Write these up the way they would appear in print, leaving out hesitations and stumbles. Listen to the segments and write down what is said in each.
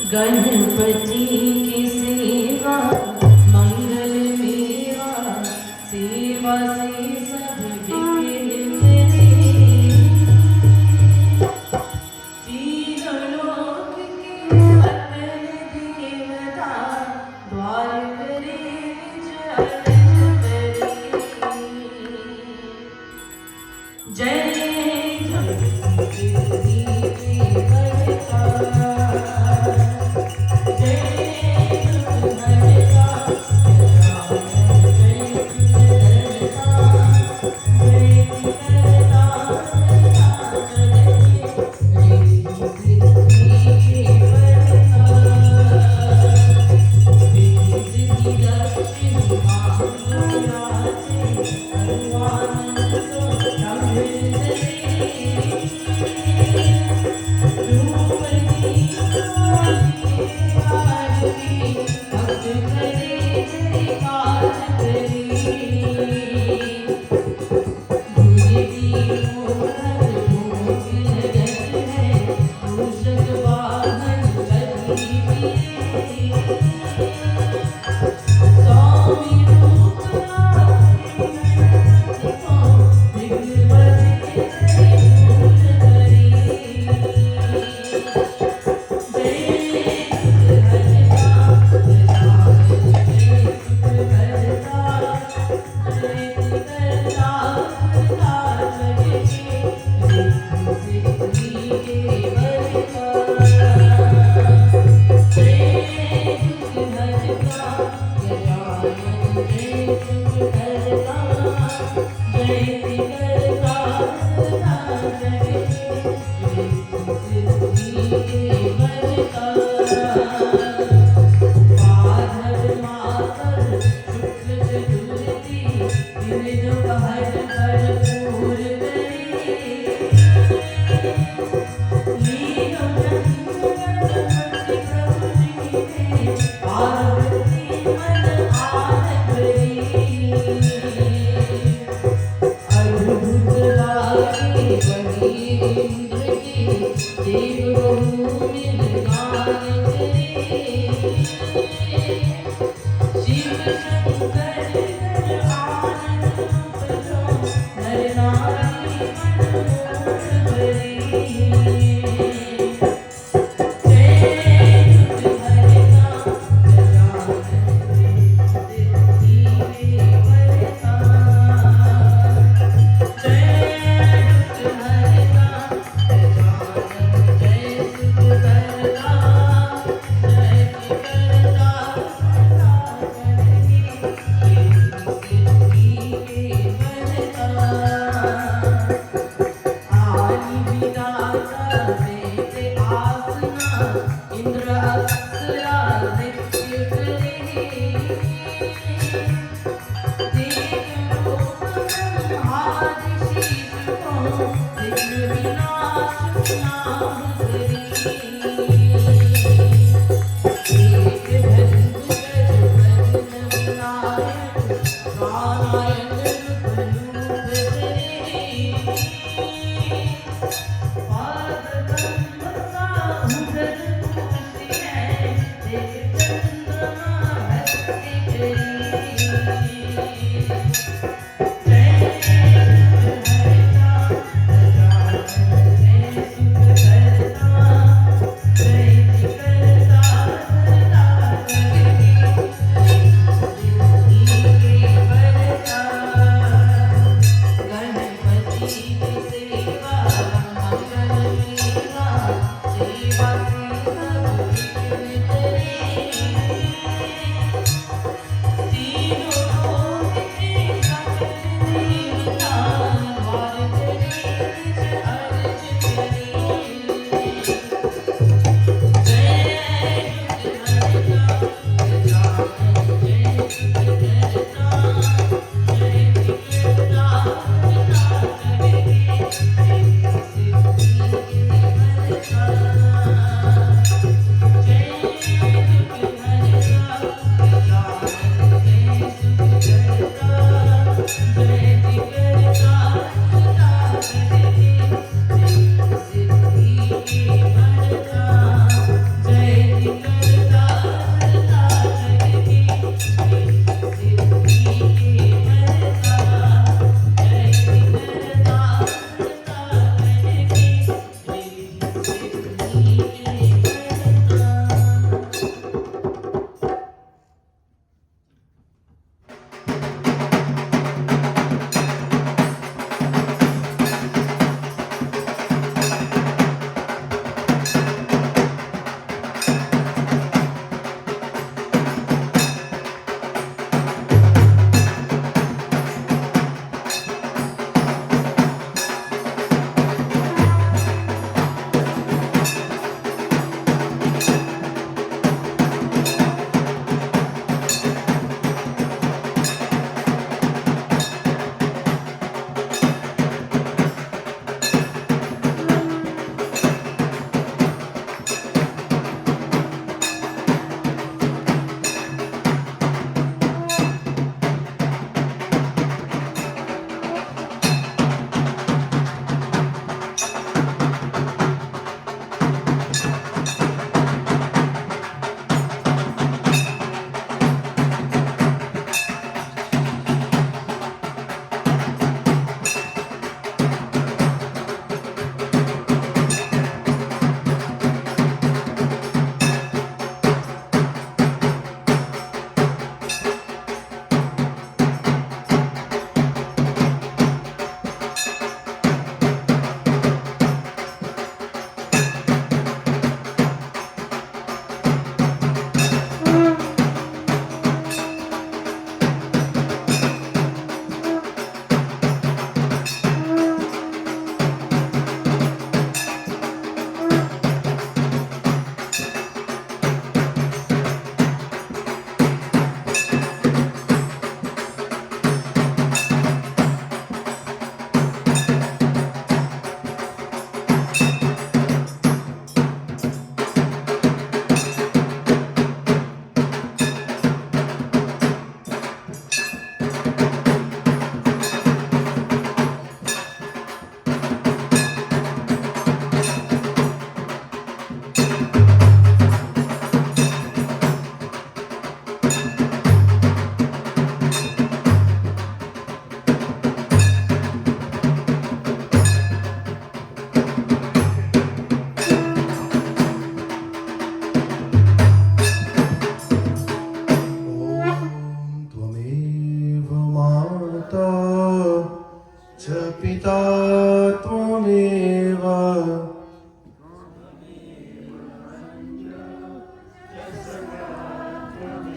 गणपति की सेवा मंगल मेवा, सेवा से सब विघ्न करे। तीनों लोक के अतल देवता, द्वार करे निज अर्ज करे। जय धरती देवता,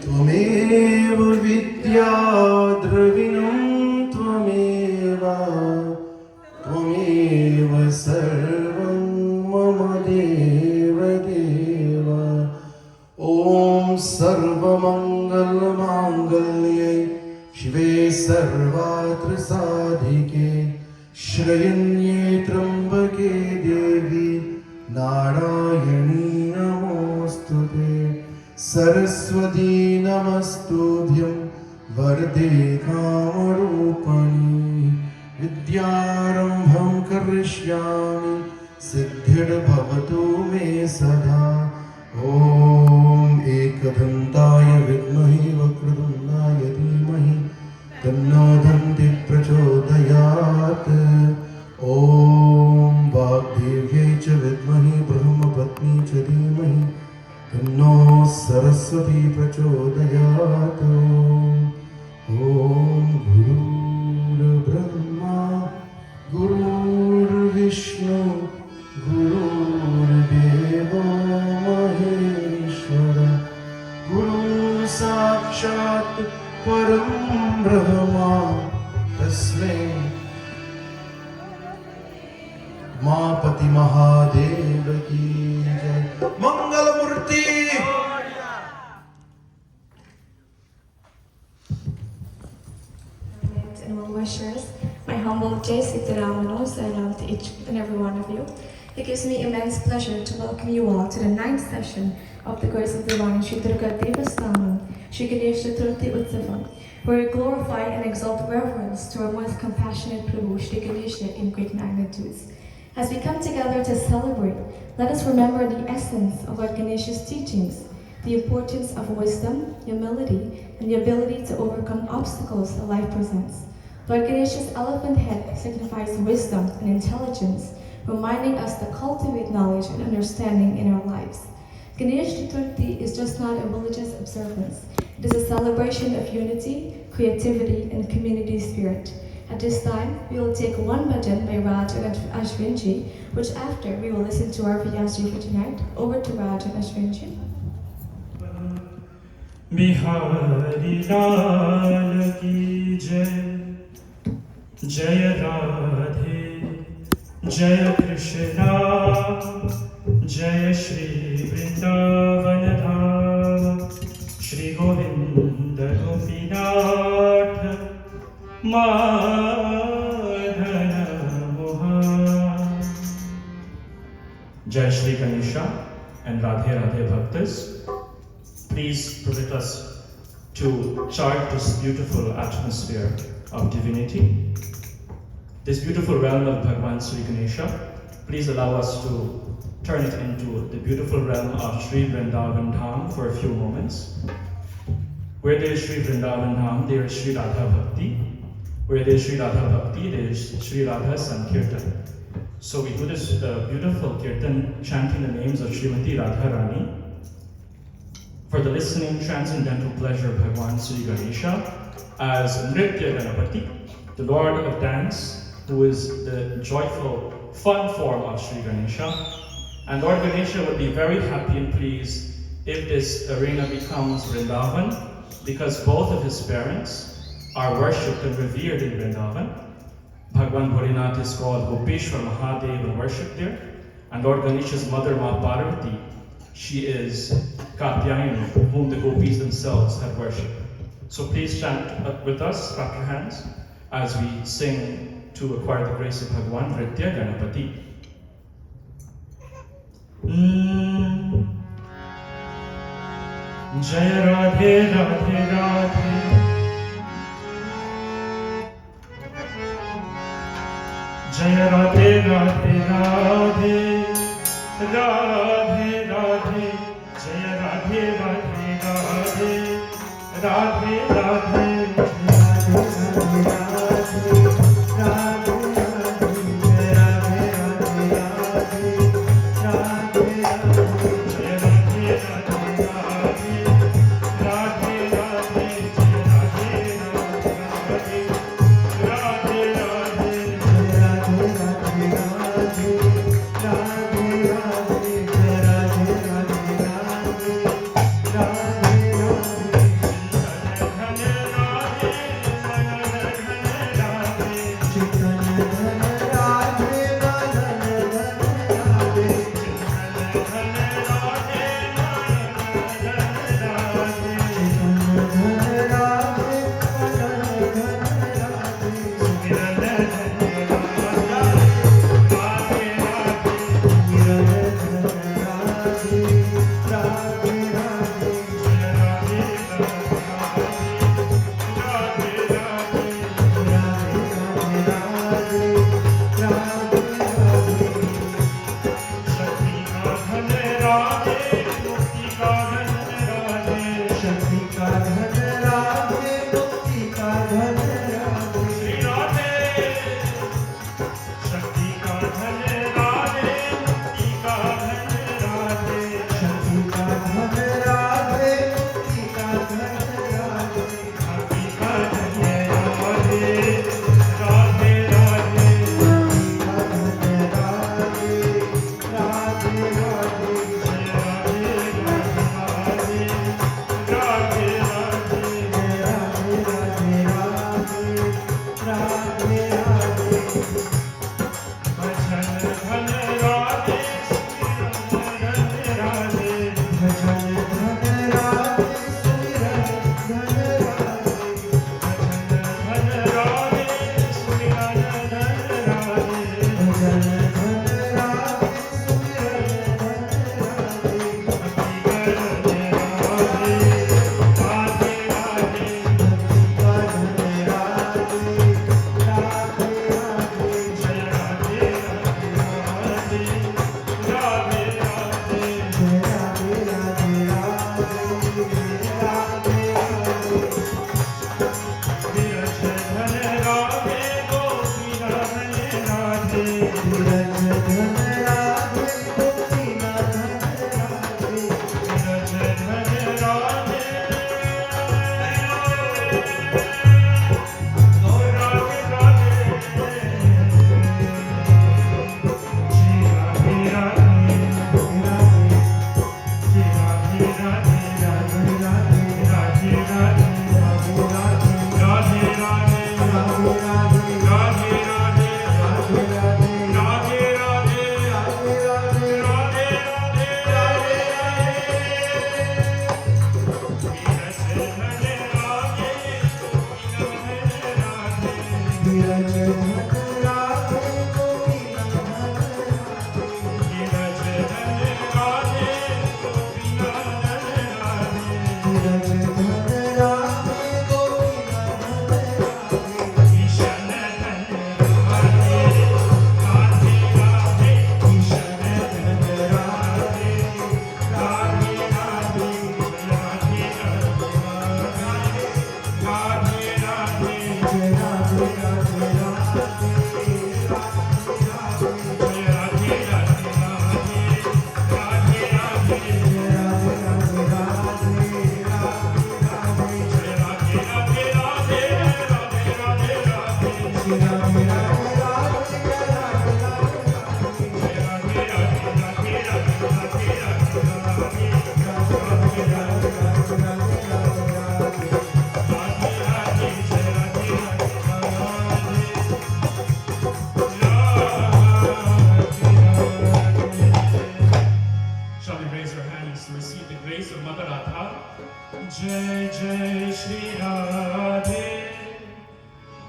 त्वमेव विद्या द्रविणं त्वमेव त्वमेव सर्वं मम देव देव ॐ सर्वमङ्गलमाङ्गल्ये शिवे सर्वार्थसाधिके श्रयण्ये त्र्यम्बके देवी नारायणी नमोऽस्तुते सरस्वती नमस्तुभ्यं वरदे कामरूपिणी विद्यारम्भं करिष्यामि सिद्धिर्भवतु मे सदा ॐ एकदन्ताय विद्महे वक्रतुण्डाय धीमहि तन्नो दन्ति प्रचोदयात् ॐ वाग्देव्यै च विद्महे ब्रह्मपत्नी च धीमहि तन्नो सरस्वती प्रचोदयात् ॐ गुरुर्ब्रह्मा गुरुर्विष्णु गुरुर्देवो महेश्वर गुरु साक्षात् परं ब्रह्म तस्मै मापति महादेव की जय मंगल मूर्ति and well-wishers, my humble Jai Sitaramano salam to each and every one of you. It gives me immense pleasure to welcome you all to the 9th session of the Grace of Divine Shri Durga Devasthanam, Shri Ganesh Chaturthi Utsavam, where we glorify and exalt reverence to our most compassionate Prabhu, Shri Ganesha, in great magnitudes. As we come together to celebrate, let us remember the essence of Lord Ganesha's teachings, the importance of wisdom, humility, and the ability to overcome obstacles that life presents. Lord Ganesha's elephant head signifies wisdom and intelligence, reminding us to cultivate knowledge and understanding in our lives. Ganesh Chaturthi is just not a religious observance. It is a celebration of unity, creativity, and community spirit. At this time, we will take one bhajan by Raj and Ashwinji, which after we will listen to our Vyasji for tonight. Over to Raj and Ashwinji. Bihari लाल की जय जय राधे जय कृष्णा जय श्री वृंदावन धाम श्री गोविंद गोपीनाथ माधन मोहन जय Shri Ganesha and Radhe Radhe Bhaktas. Please permit us to chart this beautiful atmosphere of divinity, this beautiful realm of Bhagwan Sri Ganesha. Please allow us to turn it into the beautiful realm of Sri Vrindavan Dham for a few moments. Where there is Sri Vrindavan Dham, there is Sri Radha Bhakti. Where there is Sri Radha Bhakti, there is Sri Radha Sankirtan. So we do this beautiful kirtan chanting the names of Srimati Radharani for the listening transcendental pleasure of Bhagwan Sri Ganesha as Nritya Ganapati, the Lord of Dance, who is the joyful, fun form of Sri Ganesha. And Lord Ganesha would be very happy and pleased if this arena becomes Vrindavan, because both of his parents are worshipped and revered in Vrindavan. Bhagwan Bholinath is called Gopeshwar Mahadev and worshipped there. And Lord Ganesha's mother, Ma Parvati, she is Katyayani, whom the gopis themselves have worshipped. So please chant with us, clap your hands, as we sing to acquire the grace of Bhagwan Nritya Ganapati. Jai Radhe Radhe Radhe Jai Radhe Radhe Radhe Radhe Radhe Jai Radhe Radhe Radhe Radhe Radhe grace of Mother Radha. Jai Jai Shri Radhe,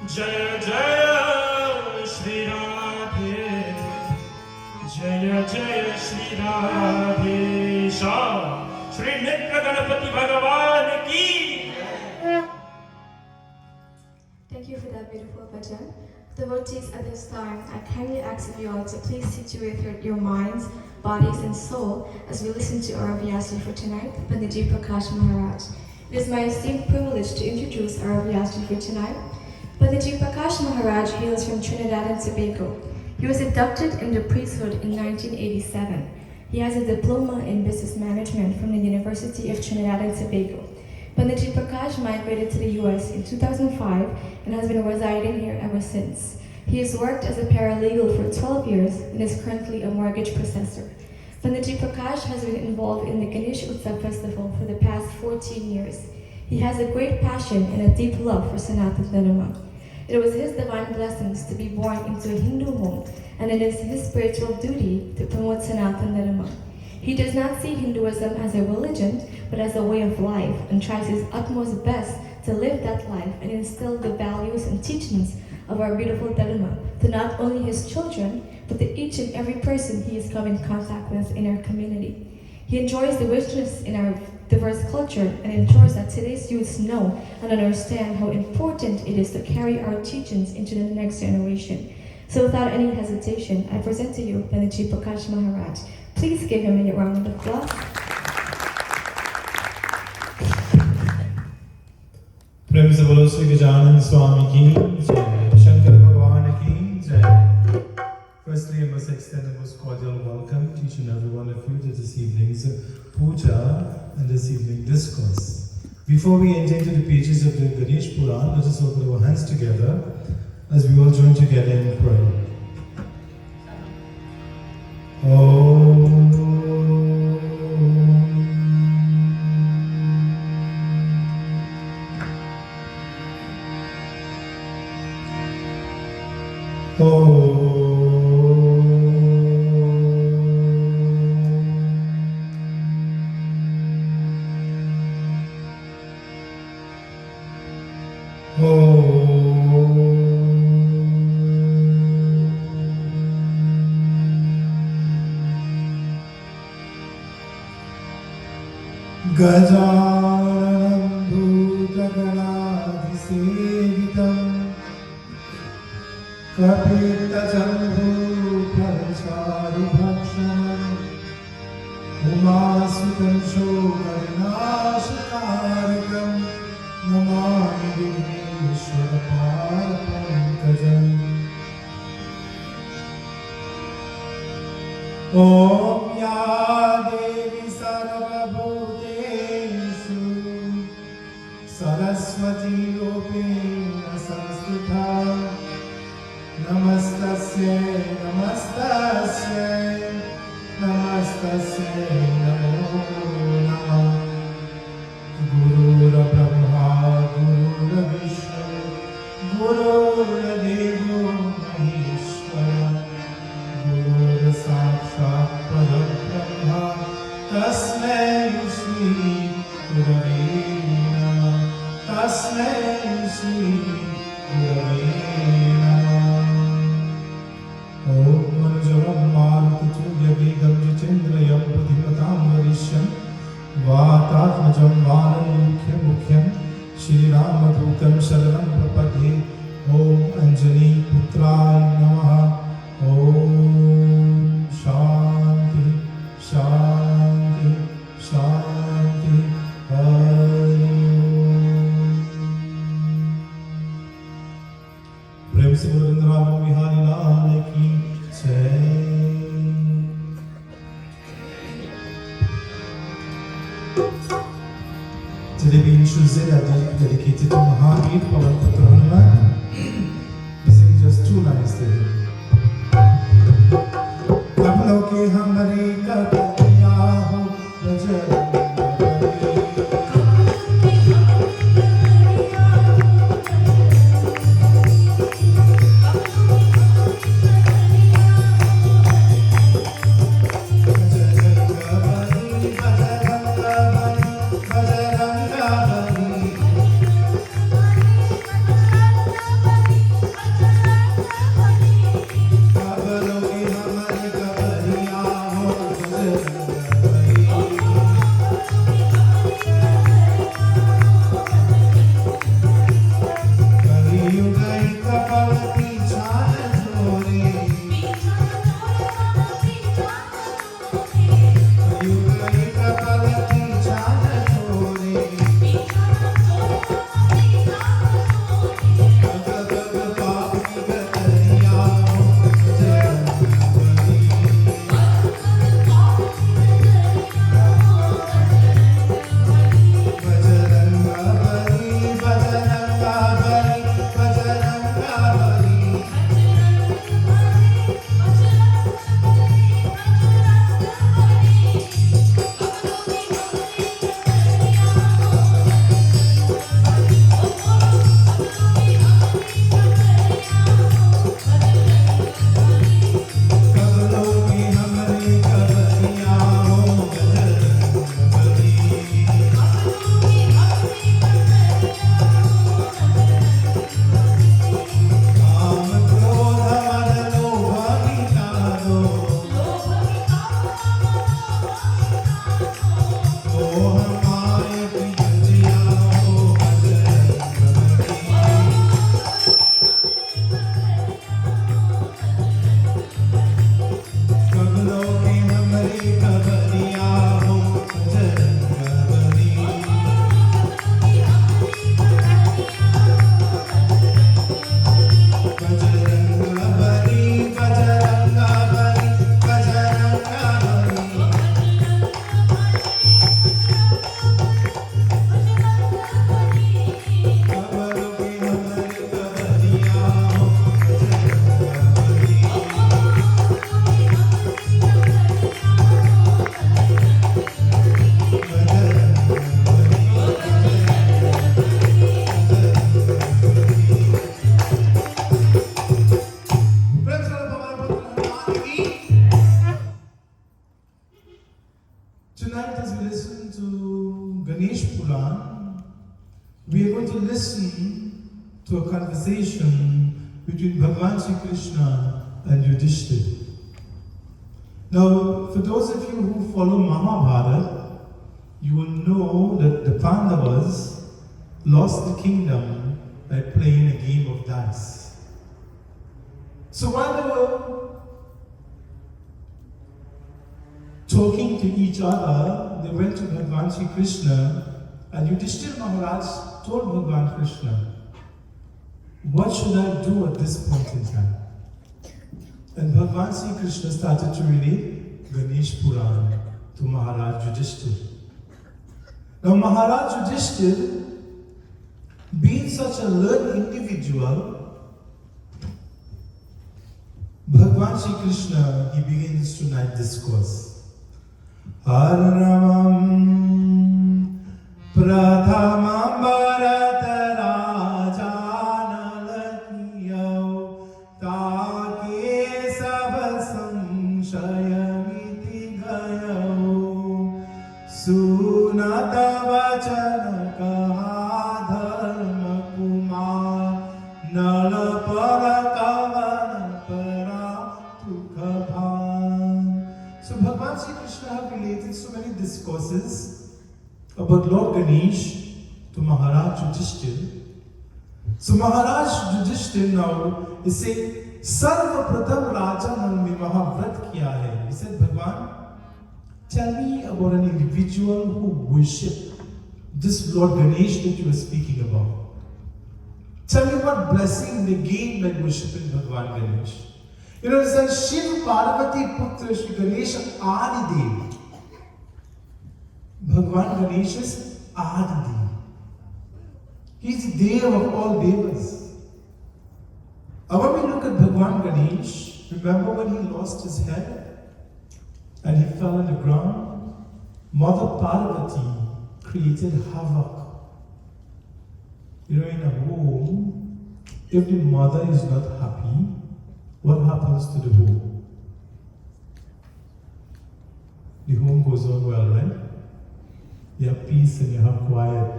Jai Jai Shri Radhe, Jai Jai Shri Radhe. Shah Shri Nitra Ganapati Bhagavan ki. Thank you for that beautiful bhajan. Devotees, at this time, I kindly ask of you all to please situate your minds, bodies, and soul as we listen to our Vyasi for tonight, Panditji Prakash Maharaj. It is my esteemed privilege to introduce our Vyasi for tonight. Panditji Prakash Maharaj hails from Trinidad and Tobago. He was inducted in the priesthood in 1987. He has a diploma in business management from the University of Trinidad and Tobago. Panditji Prakash migrated to the US in 2005 and has been residing here ever since. He has worked as a paralegal for 12 years and is currently a mortgage processor. Panditji Prakash has been involved in the Ganesh festival for the past 14 years. He has a great passion and a deep love for Sanatana Dharma. It was his divine blessings to be born into a Hindu home, and it is his spiritual duty to promote Sanatana Dharma. He does not see Hinduism as a religion, but as a way of life, and tries his utmost best to live that life and instill the values and teachings of our beautiful Dharma to not only his children, but to each and every person he has come in contact with in our community. He enjoys the richness in our diverse culture and ensures that today's youths know and understand how important it is to carry our teachings into the next generation. So without any hesitation, I present to you Panditji Prakash Maharaj. Please give him a round of applause. प्रेम से बोलो श्री गजानन स्वामी की जय, शंकर भगवान की जय. Firstly, I must extend a most cordial welcome to each and every one of you to this evening's puja and this evening discourse. Before we enter into the pages of the Ganesh Puran, let us open our hands together as we all join together in prayer. Gajanam bhutaganaधिसेवितं कपित्तजम्बूफलचारुभक्षणम् उमासुतं शोकविनाशकारकं Namami विघ्नेश्वरपारपङ्कजम्. ॐ या देवी सर्वभूतेषु सरस्वती रूपेण संस्थिता नमस्तस्यै नमस्तस्यै नमस्तस्यै नमो नमः. गुरुर्ब्रह्मा गुरुर्विष्णु गुरुर्देवो महेश्वरः गुरुर्साक्षात् परब्रह्म तस्मै श्री गुरवे नमः. तस्मै श्री गुरवे नमः. ॐ मनोजवं मारुततुल्यवेगं जितेन्द्रियं बुद्धिमतां वरिष्ठं वातात्मजं वानरमुख्यं श्रीरामदूतं शरणं प्रपद्ये. ॐ अञ्जनीपुत्राय नमः. ॐ शान्ति शान्ति शान्ति. प्रेम से बोलो वृंदावन बिहारी लाल की जय. Today being Tuesday, that is dedicated to Mahavir Pawan Putra Hanuman. We sing just two lines to him. Kaplo ke hamare kapya ho bajrang हमारे पिंजरिया हो बजरंगबली। कबलों की हमारी कबरिया हो बजरंगबली। बजरंगबली बजरंगबली बजरंगबली। कबलों की हमारी कबरिया हो Bajrangbali. Tonight, as we listen to Ganesh Puran, we are going to listen to a conversation between Bhagavan Sri Krishna and Yudhishthira. Now, for those of you who follow Mahabharata, you will know that the Pandavas lost the kingdom by playing a game of dice. So while they were talking to each other, they went to Bhagavan Sri Krishna, and Yudhishthira Maharaj told Bhagavan Krishna, what should I do at this point in time? And Bhagavan Sri Krishna started to relate Ganesh Puran to Maharaj Yudhishthira. Now Maharaj Yudhishthira, being such a learned individual, Bhagavan Sri Krishna, he begins tonight's discourse. Arnavam Pradhamam Bharata Rajana Lakiyo Take Sab Samshayamiti Gayo Sunata Vachana Kaha Dharma Kumar Nalapara Kavana Para Tukhabhan. So Bhagavan Sri Krishna have related so many discourses about Lord Ganesh to Maharaj Yudhishthira. So Maharaj Yudhishthira now is saying, Sarva Pratham Raja Nanme Mahavrat Kiya Hai. He said, Bhagavan, tell me about an individual who worshipped this Lord Ganesh that you were speaking about. Tell me what blessing they gained by worshipping Bhagavan Ganesh. You know, it says Shiv Parvati Putra Shri Ganesha Adidev. Bhagavan Ganesh is Adidev. He is the Dev of all Devas. And when we look at Bhagavan Ganesh, remember when he lost his head and he fell on the ground? Mother Parvati created havoc. You know, in a home, if the mother is not happy, what happens to the home? The home goes on well, right? You have peace and you have quiet.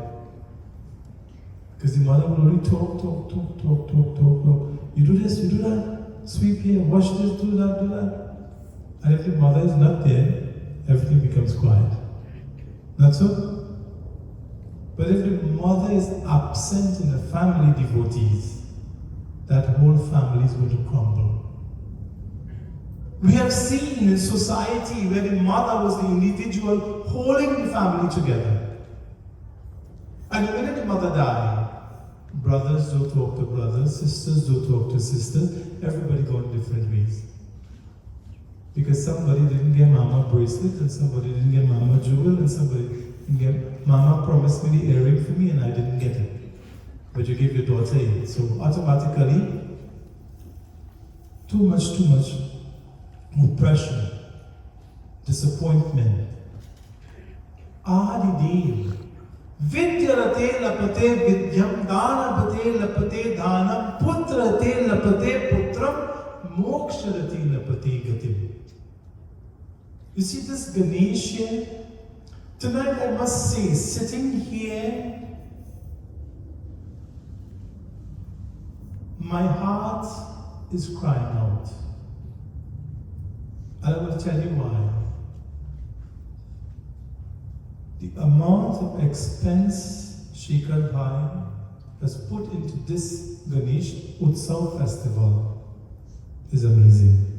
Because the mother will only talk. You do this, you do that, sweep here, wash this, do that. And if the mother is not there, everything becomes quiet. Not so? But if the mother is absent in the family devotees, that whole family is going to crumble. We have seen in society where the mother was the individual holding the family together. And the minute the mother died, brothers don't talk to brothers, sisters don't talk to sisters, everybody going different ways. Because somebody didn't get mama bracelet, and somebody didn't get mama jewel, and somebody didn't get, mama promised me the earring for me and I didn't get it. But you gave your daughter it. So automatically, too much oppression, disappointment. Adidev. Vidyarate lapate vidyam, danabate lapate dhanam, putrate lapate putram, moksharate lapate gatim. You see this Ganesh here? Tonight I must say, sitting here, my heart is crying out. And I will tell you why. the amount of expense Shekhar Bhai has put into this Ganesh UTSAV festival is amazing.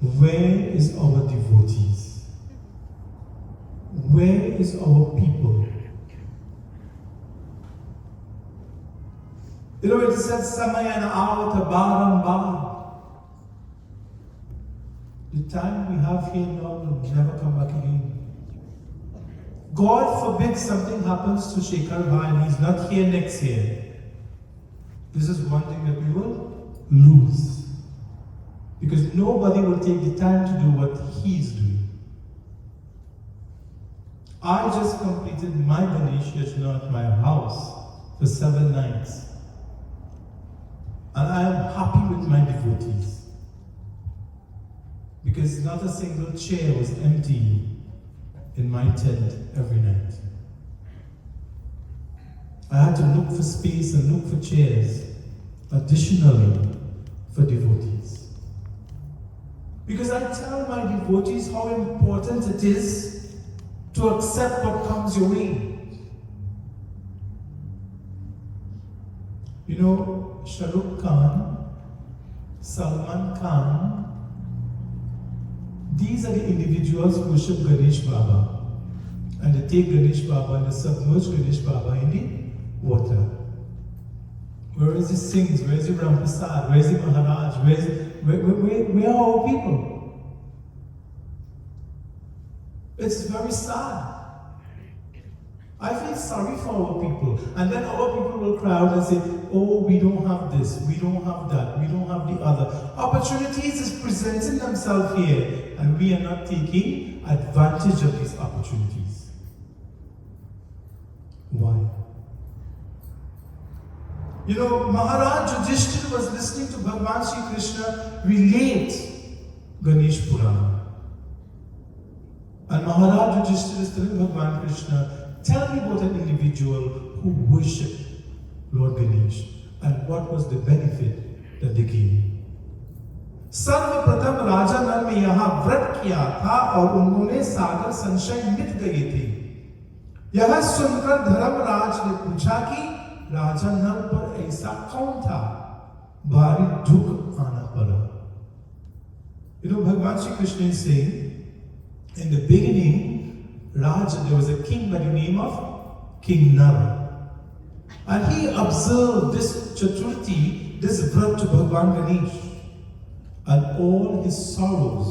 Where is our devotees? Where is our people? You know, it said Samayana Avata Barambar. The time we have here now will never come back again. God forbid something happens to Shekhar Bhai and he's not here next year. This is one thing that we will lose. Because nobody will take the time to do what he's doing. I just completed my Ganesh Yajna at my house for 7 nights. And I am happy with my devotees. Because not a single chair was empty in my tent every night. I had to look for space and look for chairs additionally for devotees. Because I tell my devotees how important it is to accept what comes your way. You know, Shah Rukh Khan, Salman Khan, these are the individuals who worship Ganesh Baba. And they take Ganesh Baba and they submerge Ganesh Baba in the water. Where is the Singhs? Where is the Ramprasad? Where is the Maharaj? Where are our people? It's very sad. I feel sorry for our people. And then our people will cry out and say, oh, we don't have this, we don't have that, we don't have the other. Opportunities is presenting themselves here, and we are not taking advantage of these opportunities. Why? You know, Maharaj Yudhishthira was listening to Bhagavan Shri Krishna relate Ganesh Puran. And Maharaj Yudhishthira is telling Bhagavan Krishna, tell me about an individual who worshipped Lord Ganesh and what was the benefit that they gained. सर्वप्रथम राजा नल ने यहाँ व्रत किया था और उन्होंने सागर संशय मिट गए थे। यह सुनकर धर्मराज ने पूछा कि राजा नल पर ऐसा कौन था, भारी दुख आना पड़ा। You know, Bhagavan Shri Krishna is saying, in the beginning, Raja, there was a king by the name of King Nala. And he observed this Chaturthi, this vrat to Bhagavan Ganesh. And all his sorrows,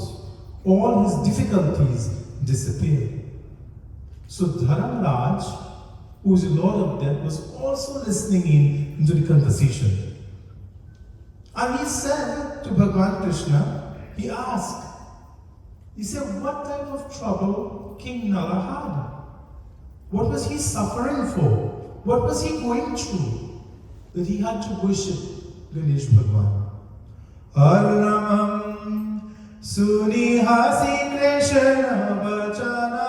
all his difficulties disappeared. So Dharamraj, who is the Lord of Death, was also listening into the conversation. And he said to Bhagavan Krishna, he asked, he said, what type of trouble King Nala had? What was he suffering for? What was he going through that he had to worship Ganesh Bhagavan? Arnamam Suni Hasi Krishna Bachana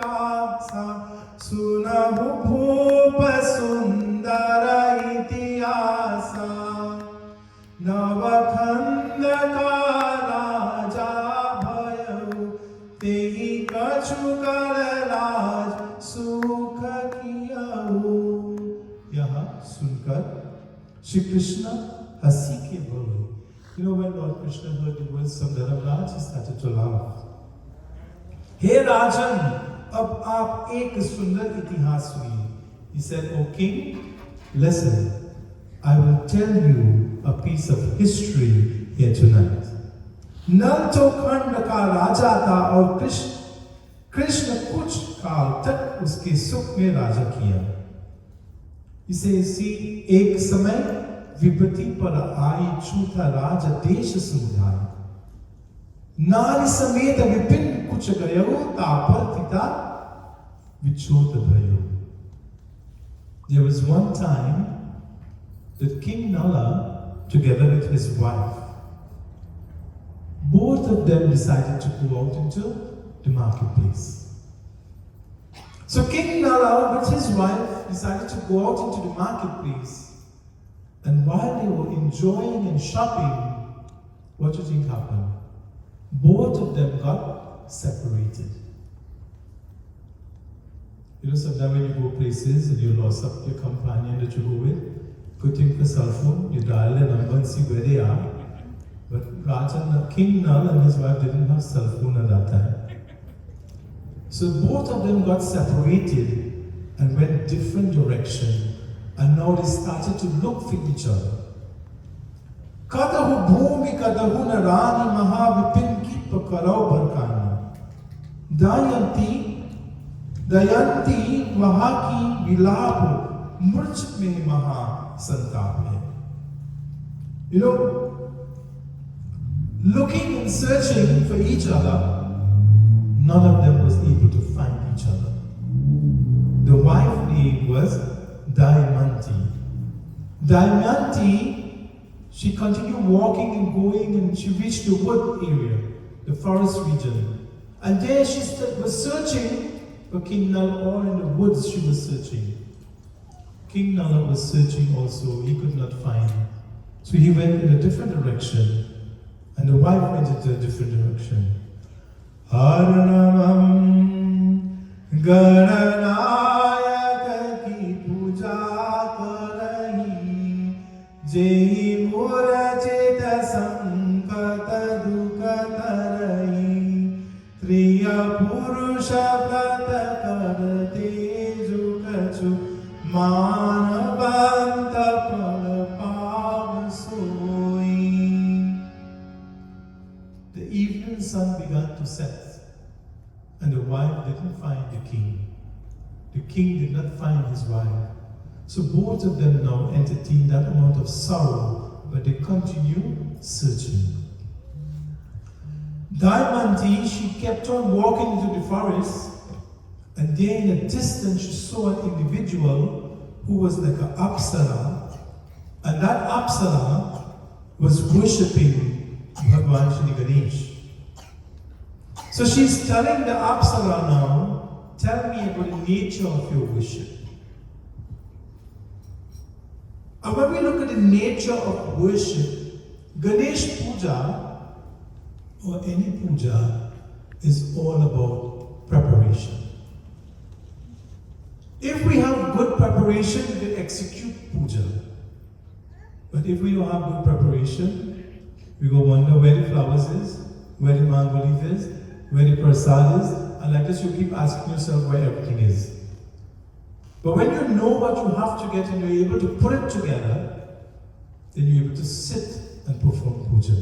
Parakatsa Sunahu Bhupa Sundara Itiyasa Navakhanda Kalaja Bhayav Tehi Kachu Kalalaj Sukha Kiyahu. Yaha sunkar Shri Krishna hasi ke bole. You know, when Lord Krishna heard the words from Dharamraj, he started to laugh. Hey Rajan, ab aap ek sundar itihas suniye. He said, O king, listen, I will tell you a piece of history here tonight. Nal to khand ka raja tha aur Krishna kuch kaal tak uske sukh mein raja kiya. He says, see, ek samay विपत्ति पर आई छूटा राज देश सुधार नारी समेत विपिन कुछ गयो तापर पिता विछोत भयो. There was one time that King Nala, together with his wife, both of them decided to go out into the marketplace. So King Nala with his wife decided to go out into the marketplace. And while they were enjoying and shopping, what do you think happened? Both of them got separated. You know, sometimes when you go places and you lost up your companion that you go with, good thing for cell phone, you dial their number and see where they are. But King Nal and his wife didn't have cell phone at that time. So both of them got separated and went different direction, and now they started to look for each other. Kadahu bhumi kadahu narani mahavipin ki pakarau bharkani. Dayanti mahaki vilapo murch mein maha santap hai. You know, looking and searching for each other, none of them was able to find each other. The wife name was Damayanti. Damayanti, she continued walking and going, and she reached the wood area, the forest region. And there she was searching for King Nal, or in the woods she was searching. King Nal was searching also, he could not find. So he went in a different direction, and the wife went into a different direction. Haranamam Gananayaka ki puja karahi Jehi murachita sankata dukha tarahi Triya purusha prata karate jukachu manabanta palapam soi. The evening sun began to set, and the wife didn't find the king. The king did not find his wife. So both of them now entertained that amount of sorrow, but they continue searching. Damayanti, she kept on walking into the forest, and there in the distance she saw an individual who was like an apsara, and that apsara was worshipping Bhagwan Shri Ganesh. So she's telling the apsara now, tell me about the nature of your worship. And when we look at the nature of worship, Ganesh Puja, or any puja, is all about preparation. If we have good preparation, we can execute puja. But if we don't have good preparation, we go wonder where the flowers is, where the mango leaf is, where the prasad is, and like this you keep asking yourself where everything is. But when you know what you have to get and you're able to put it together, then you're able to sit and perform puja.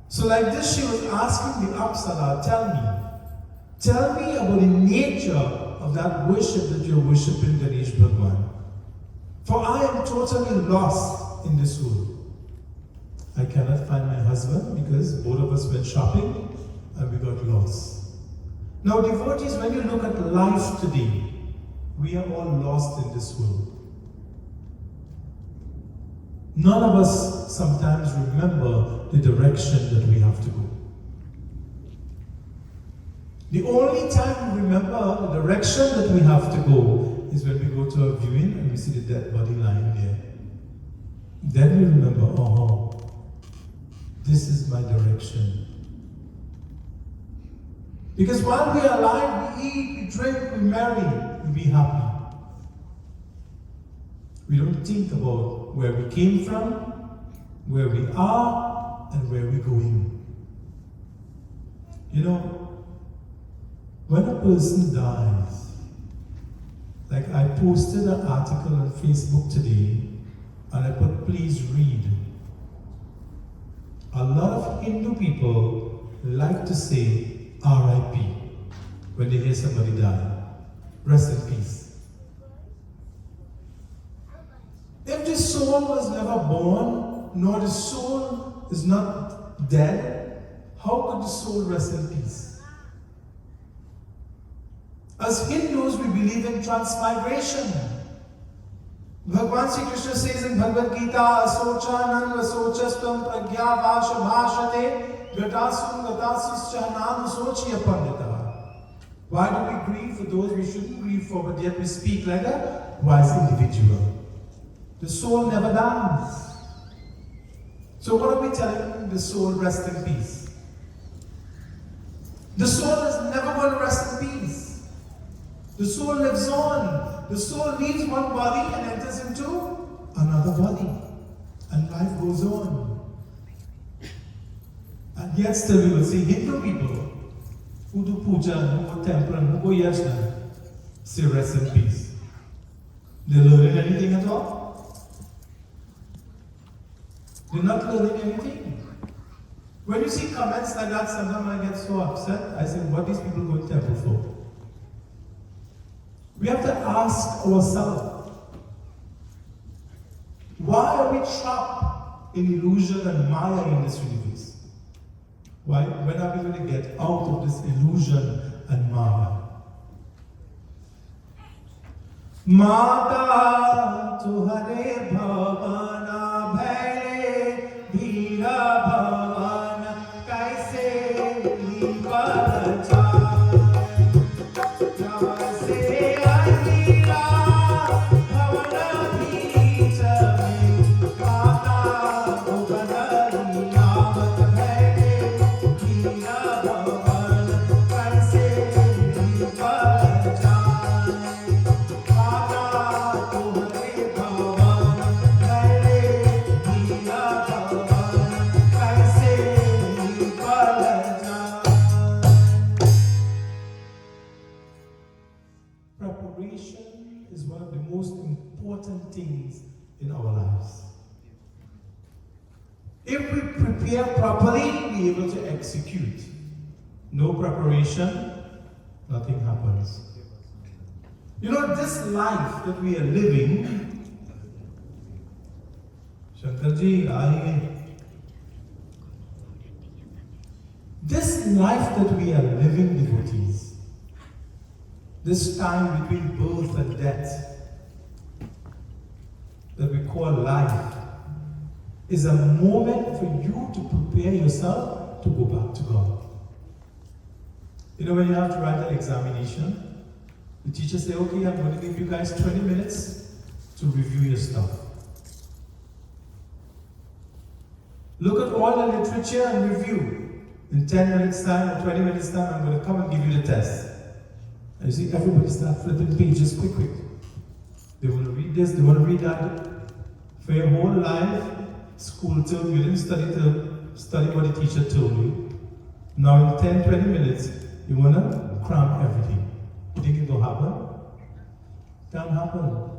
So like this, she was asking the Apsara, tell me about the nature of that worship that you're worshipping Ganesh Bhagwan. For I am totally lost in this world. I cannot find my husband because both of us went shopping and we got lost. Now devotees, when you look at life today, we are all lost in this world. None of us sometimes remember the direction that we have to go. The only time we remember the direction that we have to go is when we go to a viewing and we see the dead body lying there. Then we remember, oh, this is my direction. Because while we are alive, we eat, we drink, we marry, we be happy. We don't think about where we came from, where we are, and where we're going. You know, when a person dies, like I posted an article on Facebook today, and I put, please read. A lot of Hindu people like to say R.I.P. when they hear somebody die. Rest in peace. If the soul was never born, nor the soul is not dead, how could the soul rest in peace? As Hindus, we believe in transmigration. Bhagwan Sri Krishna says in Bhagavad Gita, Asochanam Asocastam Pragya Vasha Bhashate Gatasum Gatasus Chahanam Sochiya Pandita. Why do we grieve for those we shouldn't grieve for, but yet we speak like a wise individual? The soul never dies. So what are we telling the soul? Rest in peace. The soul is never going to rest in peace. The soul lives on. The soul leaves one body and enters into another body. And life goes on. And yet still we will see Hindu people who do puja, who go temple, and who go yajna, say rest in peace. They're learning anything at all? They're not learning anything. When you see comments like that, sometimes I get so upset. I say, what these people go to temple for? We have to ask ourselves, why are we trapped in illusion and Maya in this universe? Why? When are we going to get out of this illusion and Maya? Mata tuhare bhavana bhaile dhira bhavana kaise liva jai jaise anira bhavana bhichame mata tuhare namat bhaile dhira bhavana kaise liva jai Preparation is one of the most important things in our lives. If we prepare properly, we're able to execute. No preparation, nothing happens. You know, this life that we are living, Shankarji, this life that we are living, devotees, this time between birth and death, that we call life, is a moment for you to prepare yourself to go back to God. You know, when you have to write an examination, the teacher say, okay, I'm going to give you guys 20 minutes to review your stuff. Look at all the literature and review. In 10 minutes time or 20 minutes time, I'm going to come and give you the test. And you see, everybody start flipping pages quick. They want to read this, they want to read that. For your whole life, school term, you didn't study what the teacher told you. Now in 10, 20 minutes, you want to cram everything. You think it will happen? Can't happen.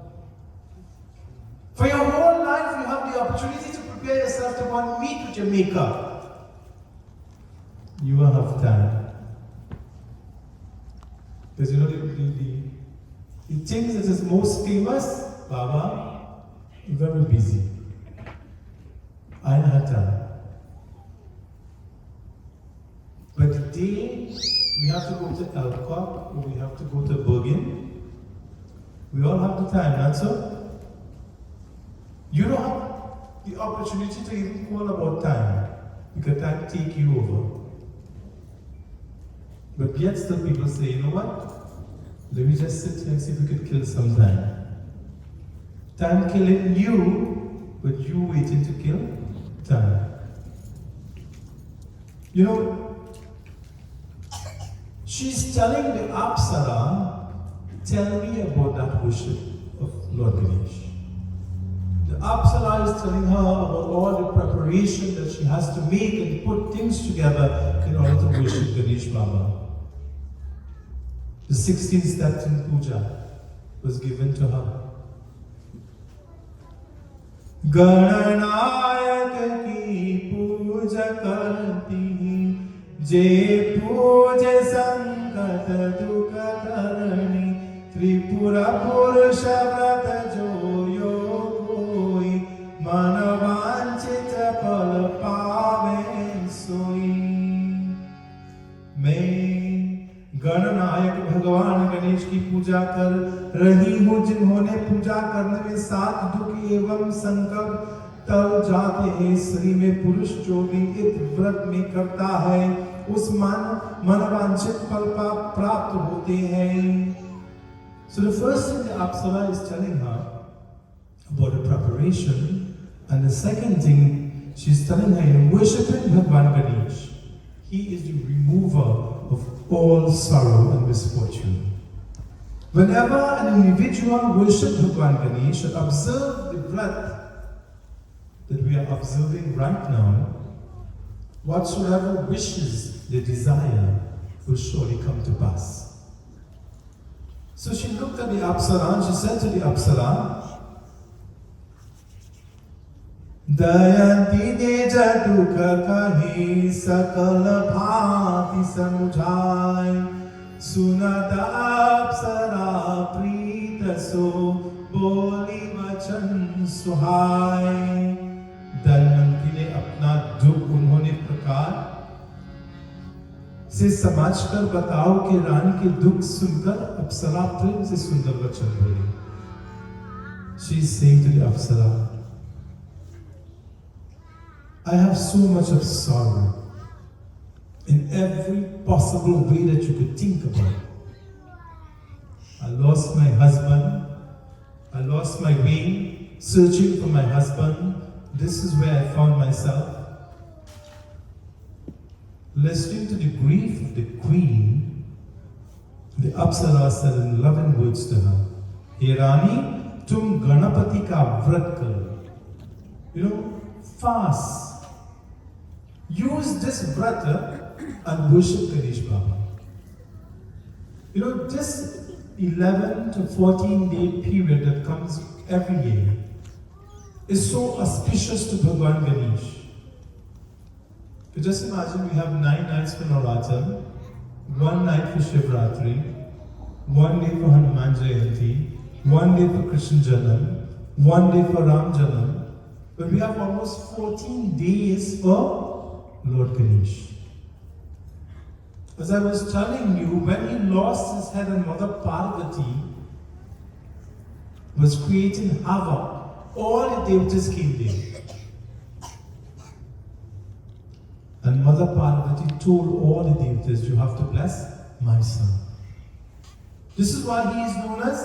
For your whole life, you have the opportunity to prepare yourself to go and meet with your maker. You will have time. Because you know, the things that is most famous, Baba, very busy. I don't have time. But the day we have to go to Elcock, or we have to go to Bergen, we all have the time, not so? You don't have the opportunity to even call about time, because time take you over. But yet still people say, you know what? Let me just sit here and see if we could kill some time. Time killing you, but you waiting to kill time. You know, she's telling the Apsara, tell me about that worship of Lord Ganesh. The Apsara is telling her about all the preparation that she has to make and put things together in order to worship Ganesh Baba. The 16 steps in puja was given to her. Gananayak ki puja karti je puja sankat dukha dharani Tripura purusha vrata jo yogoi manavanchita pal paven soi. May Gananayak भगवान गणेश की पूजा कर रही हूँ जिन्होंने पूजा करने में 7 दुख एवं संकट तब जाते हैं श्री में पुरुष जो भी इत व्रत में करता है उस मनवांछित फल प्राप्त होते हैं. So the first thing the Apsara is telling her about the preparation, and the second thing she's telling her in worshiping Bhagwan Ganesh, he is the remover of all sorrow and misfortune. Whenever an individual worships Bhagwan Ganesh should observe the breath that we are observing right now, whatsoever wishes they desire will surely come to pass. So she looked at the Apsara and she said to the Apsara, Dayanti deja dukha kahi sakala bhati samujhai Sunata Apsara prita so boli vachan suhai. Damayanti ने अपना दुख उन्होंने प्रकार से समझकर बताओ कि रानी के दुख सुनकर अप्सरा प्रेम से सुंदर वचन बोली. She is saying to the Apsara, I have so much of sorrow in every possible way that you could think about. I lost my husband. I lost my way searching for my husband. This is where I found myself. Listening to the grief of the queen, the Apsara said in loving words to her, Hey Rani, tum Ganapati ka vrat karo. You know, fast. Use this vrata and worship Ganesh Baba. You know, this 11 to 14 day period that comes every year is so auspicious to Bhagwan Ganesh. You just imagine we have 9 nights for Navratri, 1 night for Shivratri, 1 day for Hanuman Jayanti, 1 day for Krishna Janam, 1 day for Ram Janam, but we have almost 14 days for Lord Ganesh. As I was telling you, when he lost his head and Mother Parvati was creating havoc, all the devatas came there. And Mother Parvati told all the devatas, you have to bless my son. This is why he is known as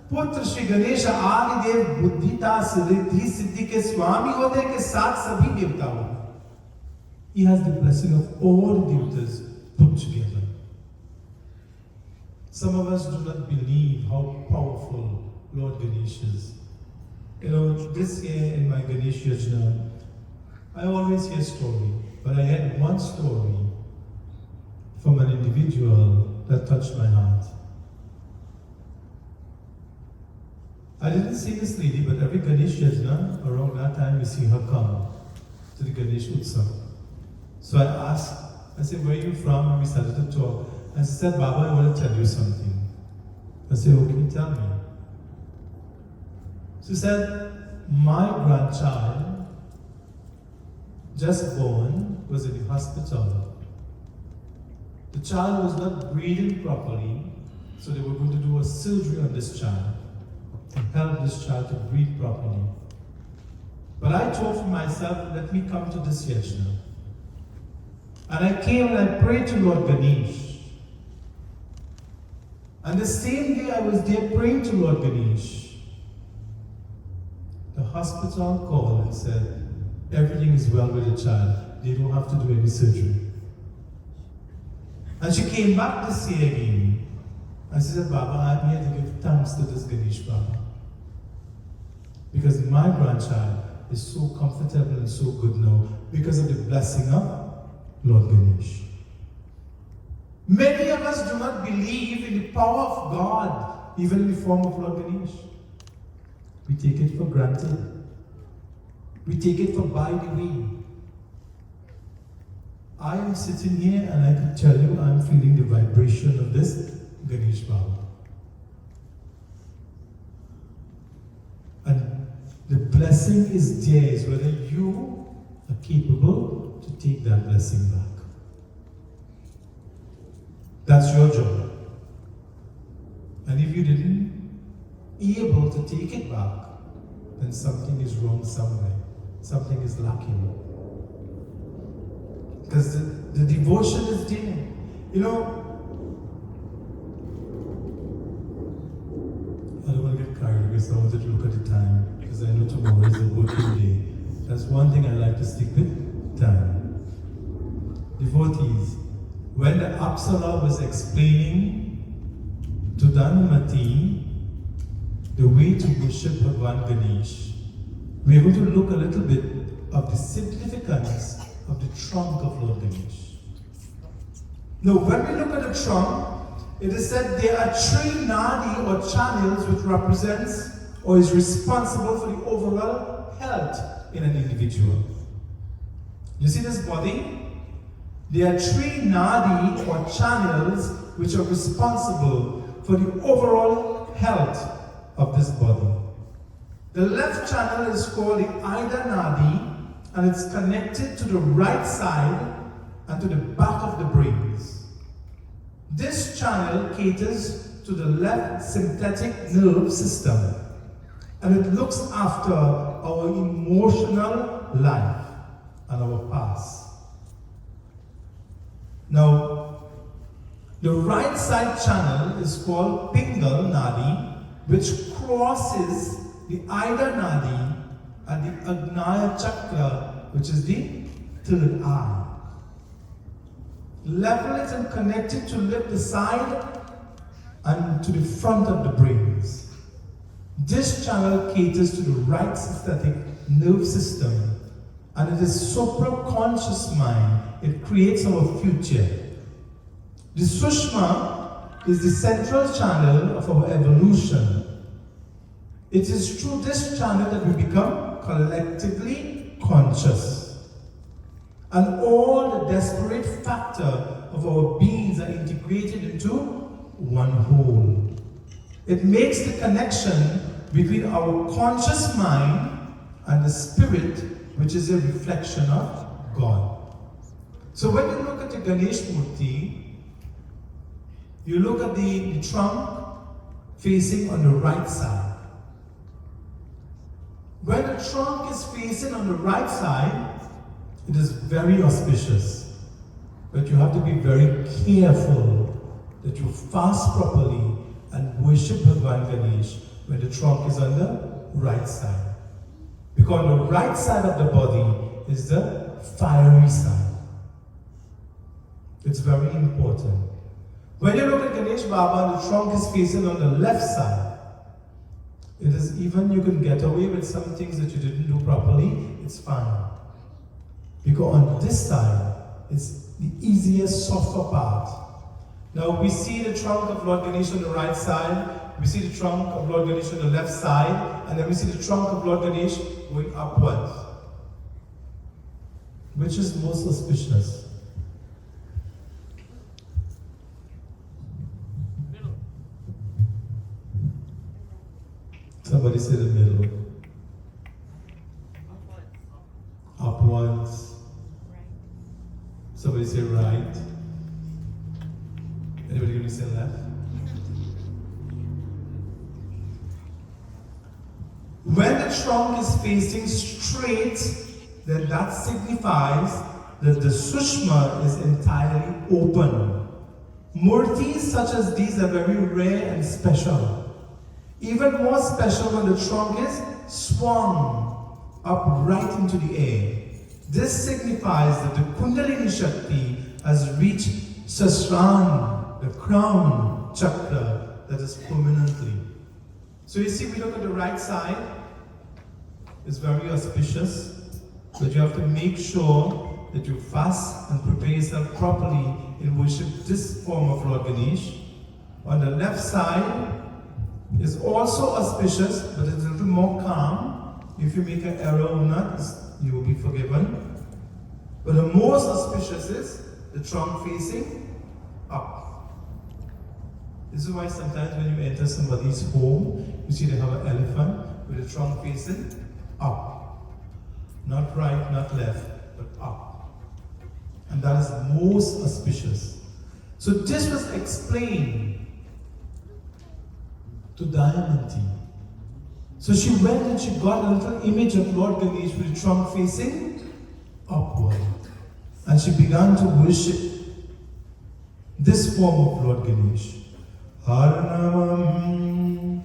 Putra Shri Ganesha Adidev Buddhita Siddhi Siddhi ke Swami hote ke saath sabhi devta hote. He has the blessing of all the devatas put together. Some of us do not believe how powerful Lord Ganesh is. You know, this year in my Ganesh Yajna, I always hear story, but I had one story from an individual that touched my heart. I didn't see this lady, but every Ganesh Yajna, around that time we see her come to the Ganesh Utsav. So I asked, I said, where are you from? And we started to talk. And she said, Baba, I want to tell you something. I said, okay, tell me. She said, my grandchild, just born, was in the hospital. The child was not breathing properly, so they were going to do a surgery on this child to help this child to breathe properly. But I thought for myself, let me come to this yajna. And I came and I prayed to Lord Ganesh. And the same day I was there praying to Lord Ganesh, the hospital called and said, everything is well with the child. They don't have to do any surgery. And she came back this year again. And she said, Baba, I'm here to give thanks to this Ganesh Baba. Because my grandchild is so comfortable and so good now because of the blessing of Lord Ganesh. Many of us do not believe in the power of God, even in the form of Lord Ganesh. We take it for granted. We take it for by the way. I am sitting here and I can tell you I'm feeling the vibration of this Ganesh Baba. And the blessing is theirs, whether you are capable to take that blessing back. That's your job. And if you didn't able to take it back, then something is wrong somewhere. Something is lacking. Because the devotion is there. You know, I don't want to get carried because I wanted to look at the time, because I know tomorrow is a working day. That's one thing I like to stick with, time. Devotees, when the Apsara was explaining to Dhanumati the way to worship Bhagwan Ganesh, we are going to look a little bit of the significance of the trunk of Lord Ganesh. Now, when we look at the trunk, it is said there are 3 nadi or channels which represents or is responsible for the overall health in an individual. You see this body? There are 3 nadi or channels which are responsible for the overall health of this body. The left channel is called the Ida Nadi, and it's connected to the right side and to the back of the brains. This channel caters to the left sympathetic nerve system, and it looks after our emotional life and our past. Now, the right side channel is called Pingal Nadi, which crosses the Ida Nadi and the Agnaya Chakra, which is the third eye. Level it and connect it to the side and to the front of the brains. This channel caters to the right sympathetic nerve system, and it is supra-conscious mind. It creates our future. The Sushma is the central channel of our evolution. It is through this channel that we become collectively conscious. And all the disparate factors of our beings are integrated into one whole. It makes the connection between our conscious mind and the spirit, which is a reflection of God. So when you look at the Ganesh Murti, you look at the trunk facing on the right side. When the trunk is facing on the right side, it is very auspicious. But you have to be very careful that you fast properly and worship Bhagwan Ganesh when the trunk is on the right side. Because on the right side of the body is the fiery side. It's very important. When you look at Ganesh Baba, the trunk is facing on the left side. It is even, you can get away with some things that you didn't do properly, it's fine. Because on this side, it's the easiest, softer part. Now we see the trunk of Lord Ganesh on the right side, we see the trunk of Lord Ganesh on the left side, and then we see the trunk of Lord Ganesh going upwards. Which is most auspicious? Somebody say the middle. Upwards. Somebody say right. Anybody going to say left? When the trunk is facing straight, then that signifies that the Sushma is entirely open. Murtis such as these are very rare and special. Even more special when the trunk is swung up right into the air. This signifies that the Kundalini Shakti has reached Sasran, the crown chakra that is permanently. So you see, we look at the right side, it's very auspicious, but you have to make sure that you fast and prepare yourself properly in worship this form of Lord Ganesh. On the left side is also auspicious, but it's a little more calm. If you make an error or not, you will be forgiven. But the most auspicious is the trunk facing up. This is why sometimes when you enter somebody's home, you see they have an elephant with the trunk facing up. Not right, not left, but up. And that is most auspicious. So this was explained to Damayanti. So she went and she got a little image of Lord Ganesh with the trunk facing upward. And she began to worship this form of Lord Ganesh. Harnavam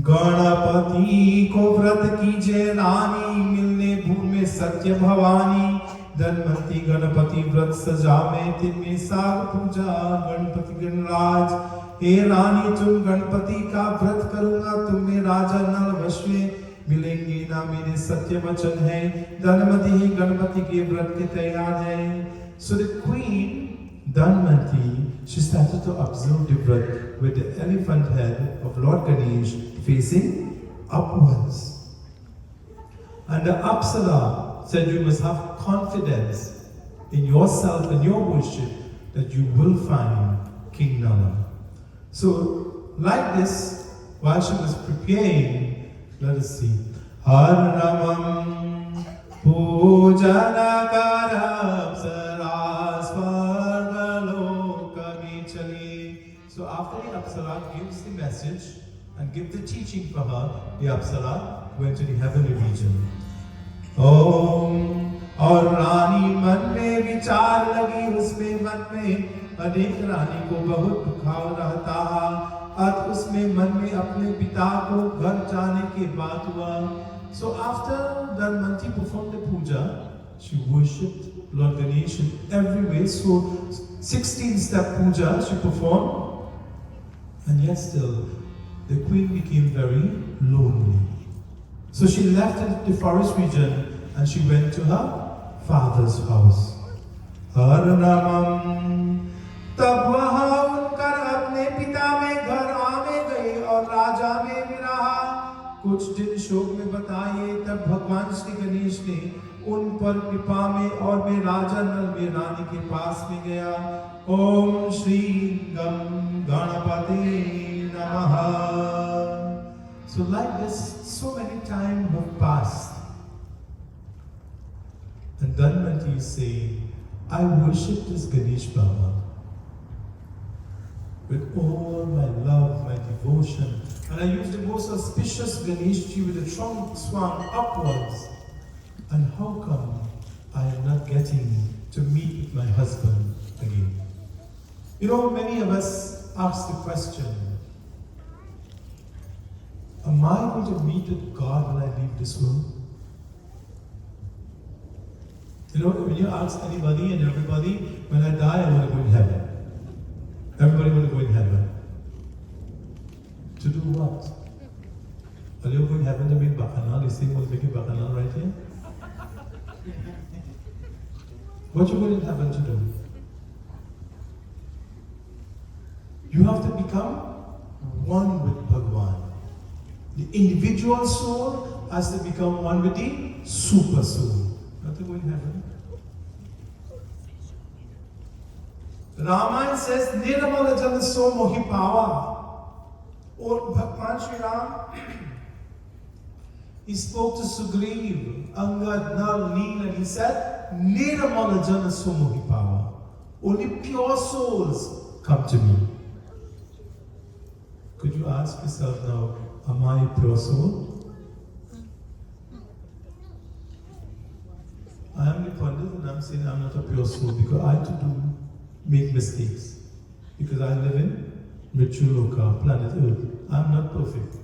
Ganapati ko vrat कीजे रानी मिलने भूमि सत्य भवानी धनवंती गणपति व्रत सजा में तिन्में साग पूजा गणपति गणराज। हे रानी तुम गणपति का व्रत करूंगा, तुम्हें राजा नल वश में मिलेंगे ना, मेरे सत्य वचन है। धनवंती ही गणपति के व्रत के तैयार है। So the queen Dhanvanti, she started to observe the vrat with the elephant head of Lord Ganesh facing upwards. And the Apsara said you must have confidence in yourself and your worship that you will find King Nala. So, like this, while she was preparing, let us see. Harnamam Pujanakara Apsara Svargalokami Chali. So after the Apsara gives the message and gives the teaching for her, the Apsara went to the heavenly region. Om और रानी मन में विचार लगी, उसमें मन में अनेक रानी को बहुत दुखाव रहता। अत उसमें मन में अपने पिता को घर जाने के बाद हुआ। So after Dhanvanti performed the puja, she worshipped Lord Ganesh in every way. So 16-step puja she performed, and yet still the queen became very lonely. So she left the forest region and she went to her father's house. Harnamam. तब वहाँ उनकर अपने पिता में घर आवे गए और राजा में भी रहा। कुछ दिन शोक में बताए, तब भगवान श्री गणेश ने उन पर कृपा में और मैं राजा नल में रानी के पास में गया। ओम श्री गम गणपति नमः। So like this, so many times have passed. And Dhanvanti is saying, I worship this Ganesh Baba with all my love, my devotion, and I use the most auspicious Ganesh tree with the trunk swung upwards. And how come I am not getting to meet with my husband again? You know, many of us ask the question, am I going to meet with God when I leave this world? You know, when you ask anybody and everybody, when I die, I want to go in heaven. Everybody want to go in heaven. To do what? Are you going to heaven to make bacchanal? You say, what's making bacchanal right here? What you going in heaven to do? You have to become one with Bhagwan. The individual soul has to become one with the super soul. Not to go in heaven. Ramayana says, Nirmala Jal So Mohi Pava. Or Bhagwan Shri Ram, he spoke to Sugriv, Angad, Nal, Neel, and he said, Nirmala Jal So Mohi Pava. Only pure souls come to me. Could you ask yourself now, am I a pure soul? I am the Pandit and I'm saying I'm not a pure soul because I too make mistakes. Because I live in Mrityuloka, planet Earth. I'm not perfect.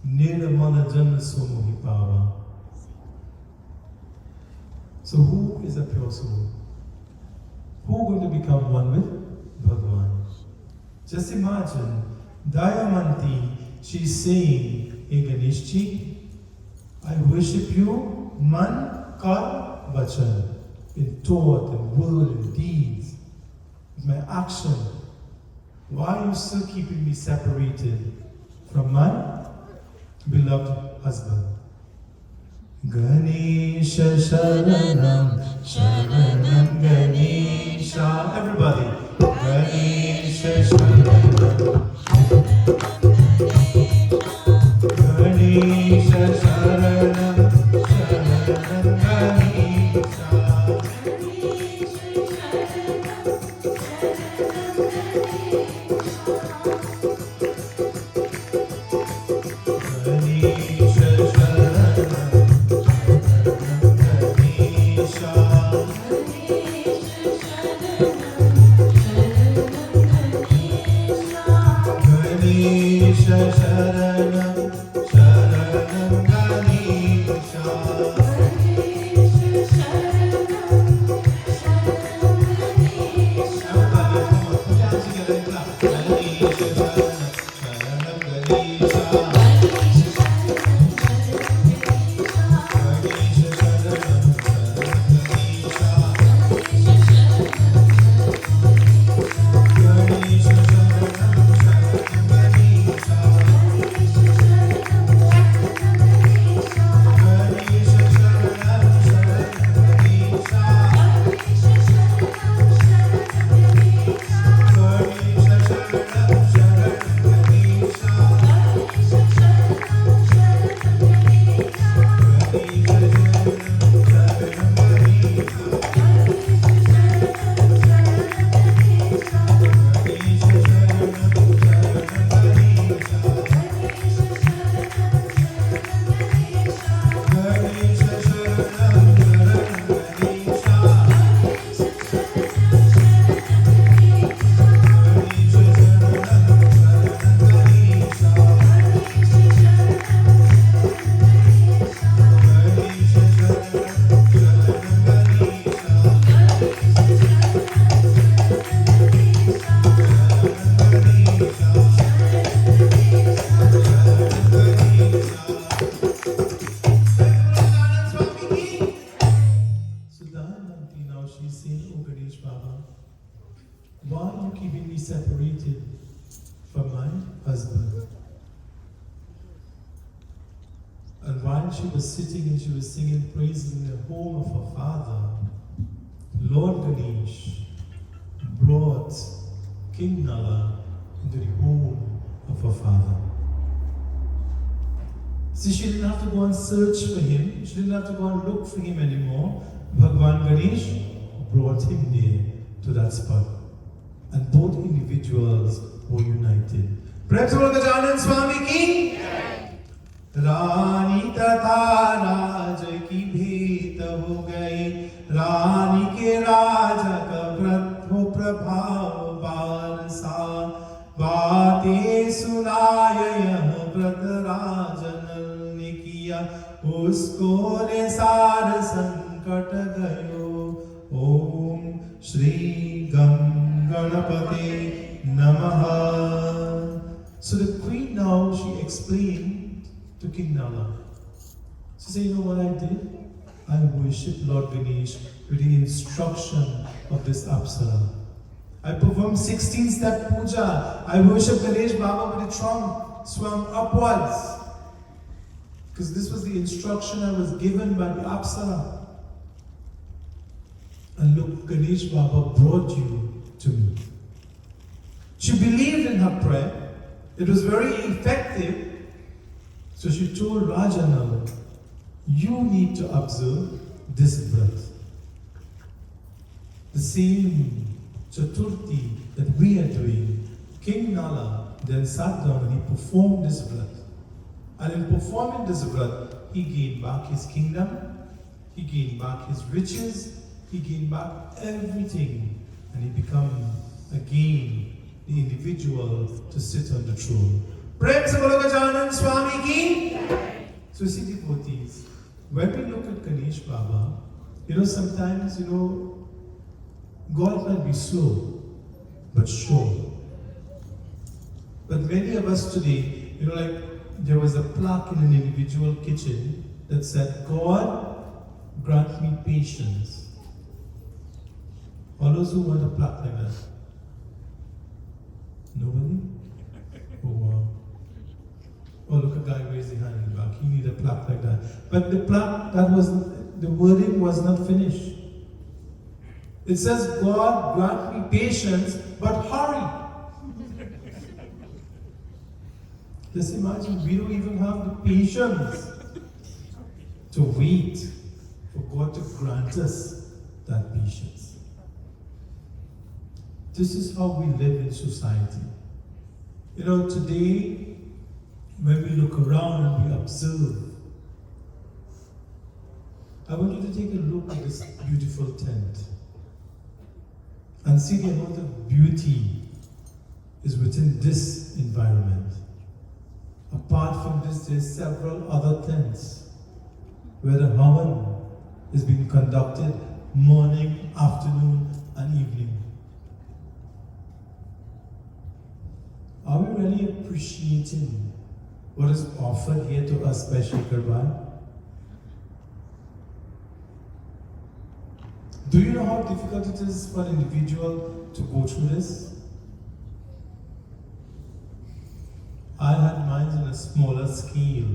Nirmala Jana Somohi Pava. So who is a pure soul? Who going to become one with Bhagwan? Just imagine, Dayamanti, she's saying, Hey Ganeshji, I worship you, man, kar, vachan, in thought, in word, in deeds, in my action. Why are you still keeping me separated from my beloved husband? Ganesha Sharanam, Sharanam Ganesha. Everybody. Ganesha Sharanam. Ganesha Sharanam, Sharanam Ganesha. Sharanam, Sharanam Ganesha. why are you keeping me separated from my husband? And while she was sitting and she was singing praises in the home of her father, Lord Ganesh brought King Nala into the home of her father. See, she didn't have to go and search for him. She didn't have to go and look for him anymore. Bhagwan Ganesh brought him there to that spot. And both individuals were united. Prem se bolo Gajanan Swami ki रानी तथा राज की भेंट हो गई, रानी के राजा का व्रत हो प्रभाव बारसा, बातें सुनाय यह व्रत राजन ने किया, उसको ने सार संकट गयो। ओम श्री गणपते नमः। So the queen now, she explained to King Nala. She said, you know what I did? I worshipped Lord Ganesh with the instruction of this Apsara. I performed 16-step puja. I worshipped Ganesh Baba with the trunk swung upwards. Because this was the instruction I was given by the Apsara. And look, Ganesh Baba brought you to me. She believed in her prayer. It was very effective. So she told Rajanala, you need to observe this breath. The same Chaturthi that we are doing, King Nala then sat down and he performed this breath. And in performing this breath, he gained back his kingdom, he gained back his riches, he gained back everything, and he became again the individual to sit on the throne. Prem se bolo Gajanan Swami ki. So you see, devotees, when we look at Ganesh Baba, sometimes, God might be slow, but sure. But many of us today, like there was a plaque in an individual kitchen that said, God, grant me patience. All those who want a plaque like that? Nobody? Oh wow. Oh, look, a guy raised his hand in the back. He needed a plaque like that. But the plaque, the wording was not finished. It says, God, grant me patience, but hurry. Just imagine, we don't even have the patience to wait for God to grant us that patience. This is how we live in society. Today, when we look around and we observe, I want you to take a look at this beautiful tent and see the amount of beauty is within this environment. Apart from this, there's several other tents where the Havan is being conducted morning, afternoon, and evening. Are we really appreciating what is offered here to us by Shekhar Bhai? Do you know how difficult it is for an individual to go through this? I had mine on a smaller scale,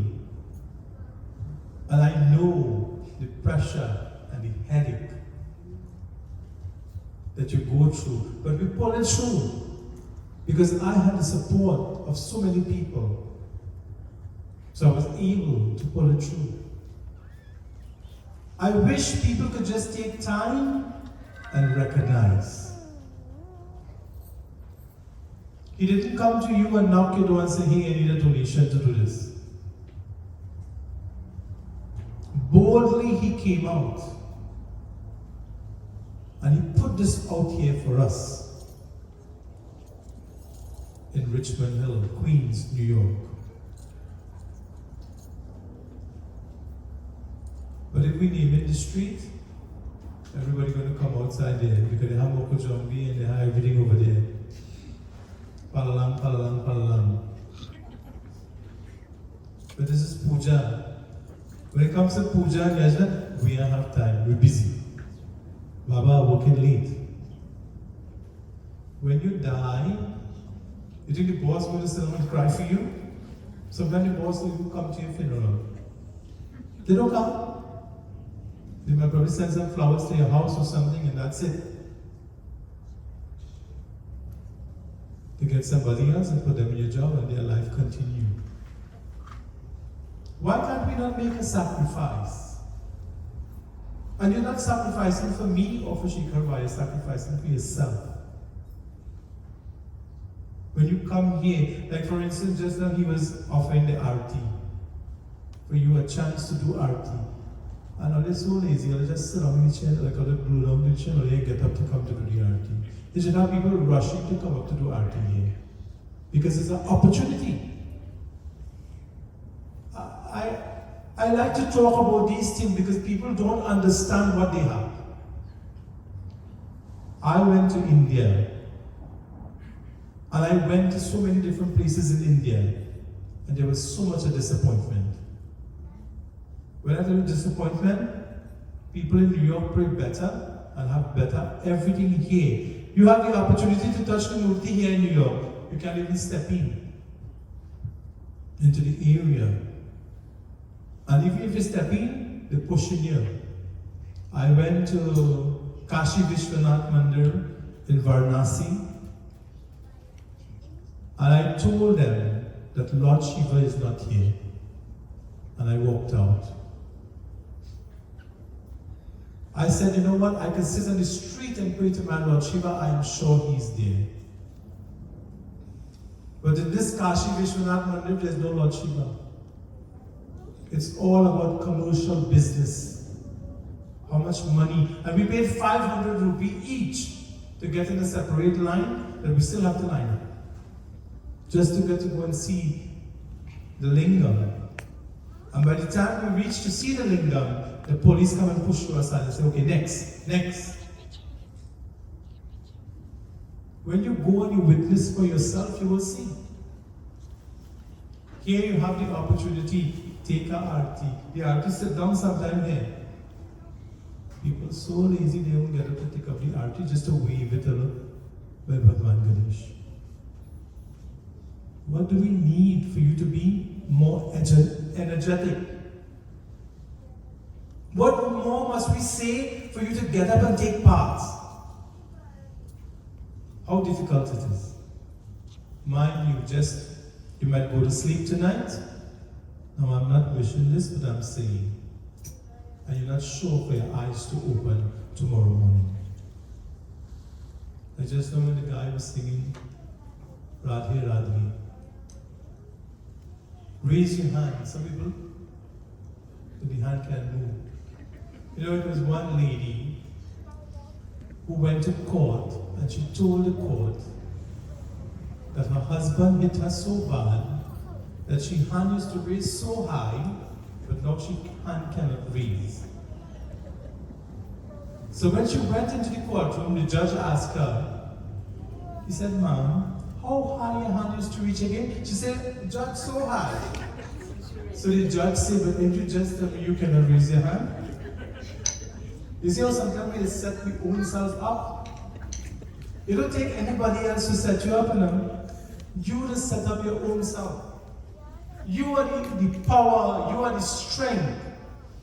and I know the pressure and the headache that you go through, but we pull it through because I had the support of so many people. So I was able to pull it through. I wish people could just take time and recognize. He didn't come to you and knock your door and say, hey, I need a donation to do this. Boldly he came out. And he put this out here for us. In Richmond Hill, Queens, New York. But if we name it the street, everybody going to come outside there because they have Moko Jombi and they have everything over there. Palalang, palalang, palalang. But this is puja. When it comes to puja and yajna, we don't have time. We're busy. Baba working late. when you die, you think the boss will sit down and cry for you? Sometimes the boss will even come to your funeral. They don't come. They might probably send some flowers to your house or something, and that's it. To get somebody else and put them in your job and their life continue. Why can't we not make a sacrifice? And you're not sacrificing for me or for Shikhar, you're sacrificing for yourself. When you come here, like for instance, just now he was offering the RT. For you a chance to do RT. And all they're so lazy, they'll just sit down in the chair, like all the glue down the chair, or they get up to come to do the RT. You should have people rushing to come up to do RT here. Because it's an opportunity. I like to talk about these things because people don't understand what they have. I went to India. And I went to so many different places in India. And there was so much of disappointment. When I tell you disappointment, people in New York pray better and have better everything here. You have the opportunity to touch the Murti here in New York. You can't even step into the area. And even if you step in, they're pushing you. I went to Kashi Vishwanath Mandir in Varanasi. And I told them that Lord Shiva is not here. And I walked out. I said, you know what? I can sit on the street and pray to my Lord Shiva. I am sure he's there. But in this Kashi Vishwanath Mandir, there's no Lord Shiva. It's all about commercial business. How much money? And we paid 500 rupee each to get in a separate line, but we still have to line up. Just to get to go and see the lingam. And by the time we reach to see the lingam, the police come and push you aside and say, okay, next. When you go and you witness for yourself, you will see. Here you have the opportunity, take a arti. The arti sit down sometime here. People so lazy they don't get up to take up the arti just to wave it by Bhagwan Ganesh. What do we need for you to be more energetic? What more must we say for you to get up and take part? How difficult it is. Mind you, you might go to sleep tonight. Now I'm not wishing this, but I'm saying. And you're not sure for your eyes to open tomorrow morning. I just know when the guy was singing Radhe Radhe. Raise your hand. Some people, the hand can't move. You know, it was one lady who went to court and she told the court that her husband hit her so bad that she hand used to raise so high, but now she hand cannot raise. So when she went into the courtroom, the judge asked her, he said, ma'am, how high your hand used to reach again? She said, Judge, so high. So the judge said, but ain't you just tell me you cannot raise your hand? You see how sometimes we set we own selves up? You don't take anybody else to set you up, you know. You just set up your own self. You are the power, you are the strength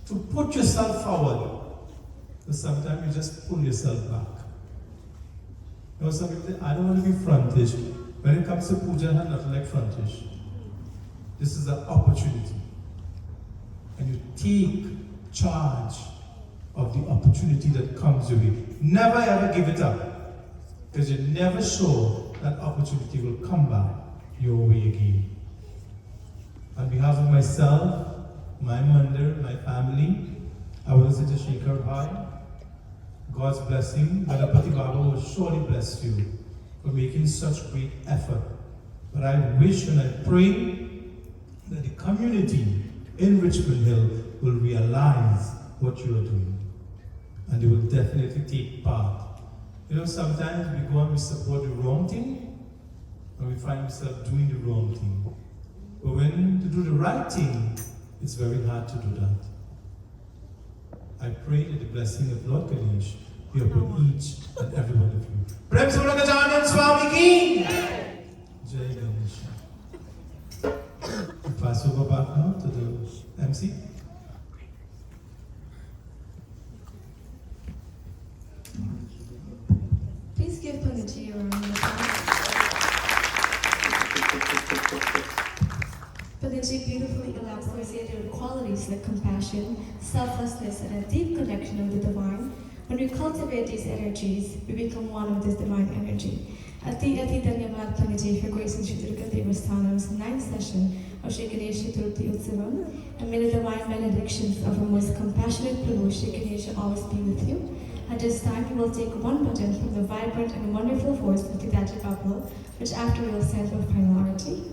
to put yourself forward. But sometimes you just pull yourself back. You know, some people say, I don't want to be frontish. When it comes to puja, I'm not like frontish. This is an opportunity. And you take charge of the opportunity that comes your way. Never ever give it up. Because you're never sure that opportunity will come back your way again. On behalf of myself, my mandir, my family, I want to say to Shekhar Bhai, God's blessing. Ganapati Baba will surely bless you for making such great effort. But I wish and I pray that the community in Richmond Hill will realize what you are doing. And they will definitely take part. You know, sometimes we go and we support the wrong thing, and we find ourselves doing the wrong thing. But when to do the right thing, it's very hard to do that. I pray that the blessing of Lord Ganesh be upon each and every one of you. Prem Swami give Punjaji a round of applause. Punjaji beautifully elaborated qualities like compassion, selflessness, and a deep connection with the divine. When we cultivate these energies, we become one with this divine energy. Ati Dhanyavad Punjaji for gracing Shri Durga Devasthanam's 9th session of Shri Ganesh Chaturthi Utsavam, and may the divine benedictions of our most compassionate Prabhu Shri Ganesha always be with you. At this time, we will take one button from the vibrant and wonderful voice of Titaji Pablo, which after we will send for final arati.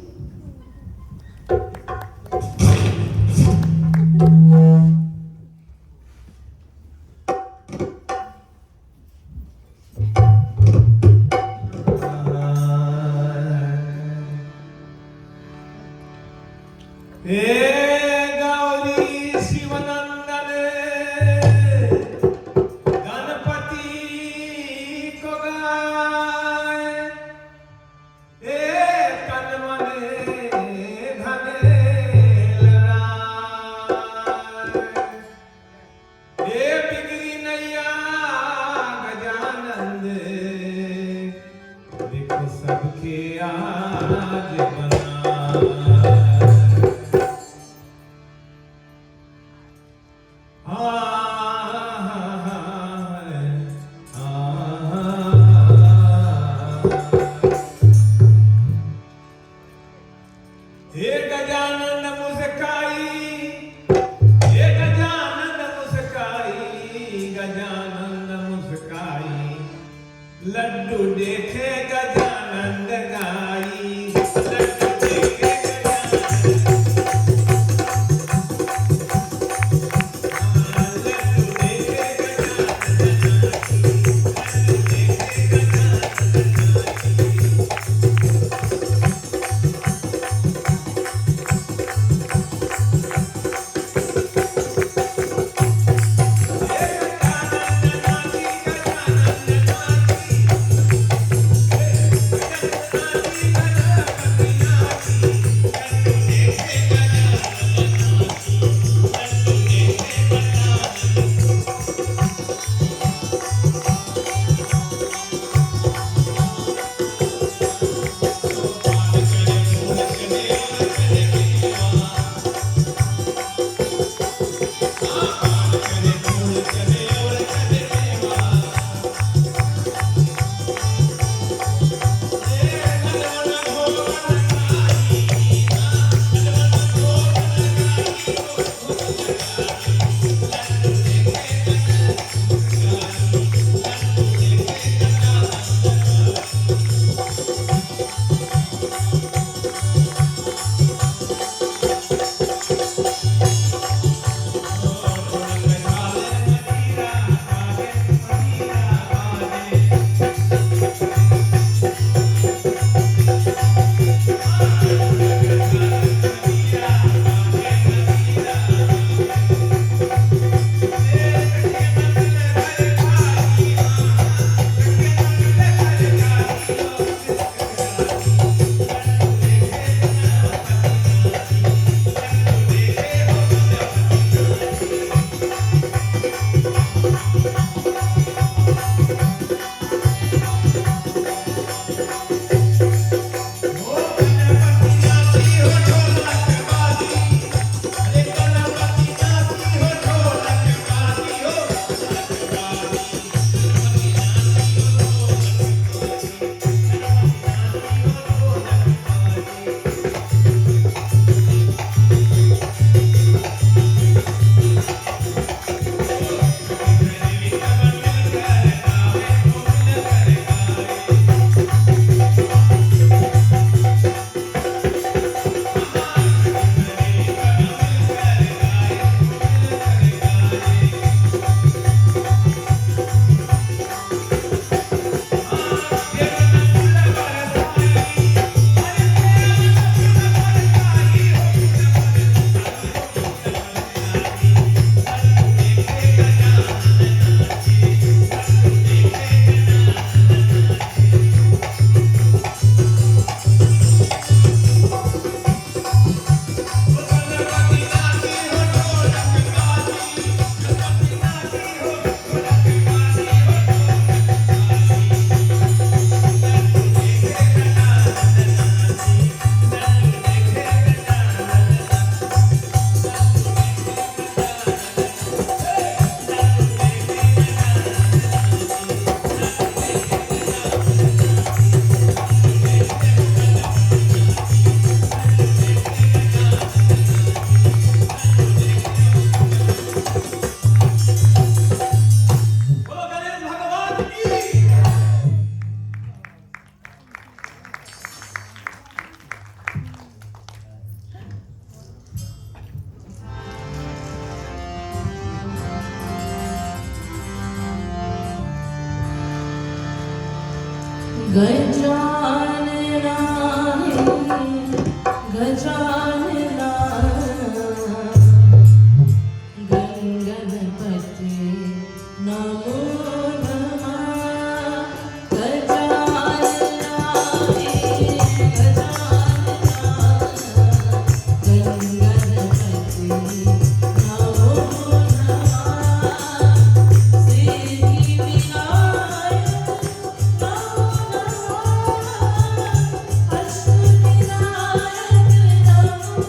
Gajanana गणपते नमो नमः गजानना गणपते नमो नमः सिद्धिविनायक नमो नमः अष्टविनायक नमो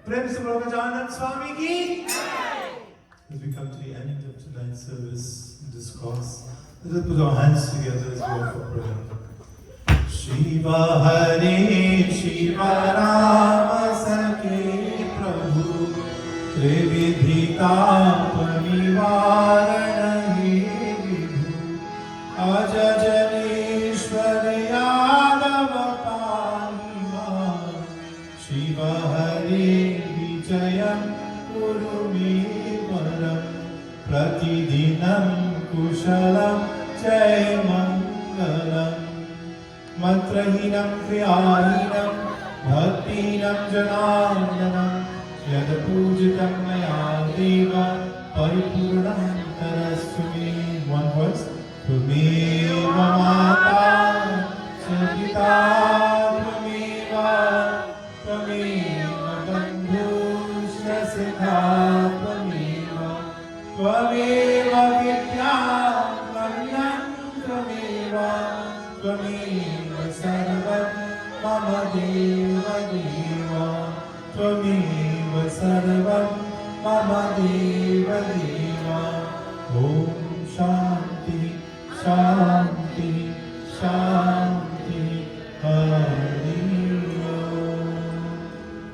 प्रेम से बोलो गजानन स्वामी की। As we come to the end of tonight's service and discourse, let us put our hands together as we offer prayer. Shiva Hare Shiva Rama Sakhe Prabhu Trividhi Taapa Nivaran He Vibhu Aja Janeshwar Yadav Pahi Ma Shiva Hare Vijayam Kurumivaram Pratidinam Kushalam Jai Mangalam Mantrahinam Kriyahinam Bhaktinam Janandanam Yad Pujitam Maya Deva Paripurnam Tarasumi. One voice. Tumeva Mata Sabita Tumeva Tumeva Bandhushya Sikha Tumeva Tumeva Vidya Manam Tumeva Tumeva Sarvam Mama Deva Deva Tumeva Sarvam Mama Deva Deva. Om Shanti Shanti Shanti Hari Om.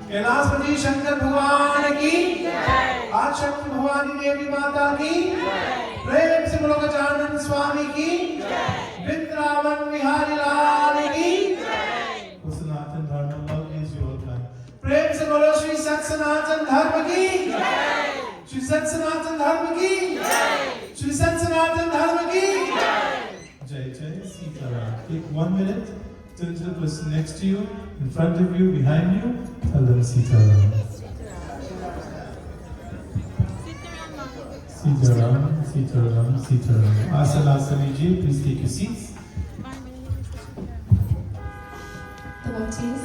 Kailashpati Shankar भगवान की, आदिशक्ति भवानी देवी माता की, प्रेम से बोलो गजानन स्वामी की, वृंदावन विहारी लाल की, सनातन धर्म love is your time. प्रेम से बोलो श्री सत सनातन धर्म की, श्री सत सनातन धर्म की, श्री सत सनातन धर्म की. Jai Jai Sitaram. Take 1 minute, turn to the person next to you, in front of you, behind you, tell them Sitaram. Sitaram, Sitaram, Sitaram. Asana ji, please take your seats. Devotees.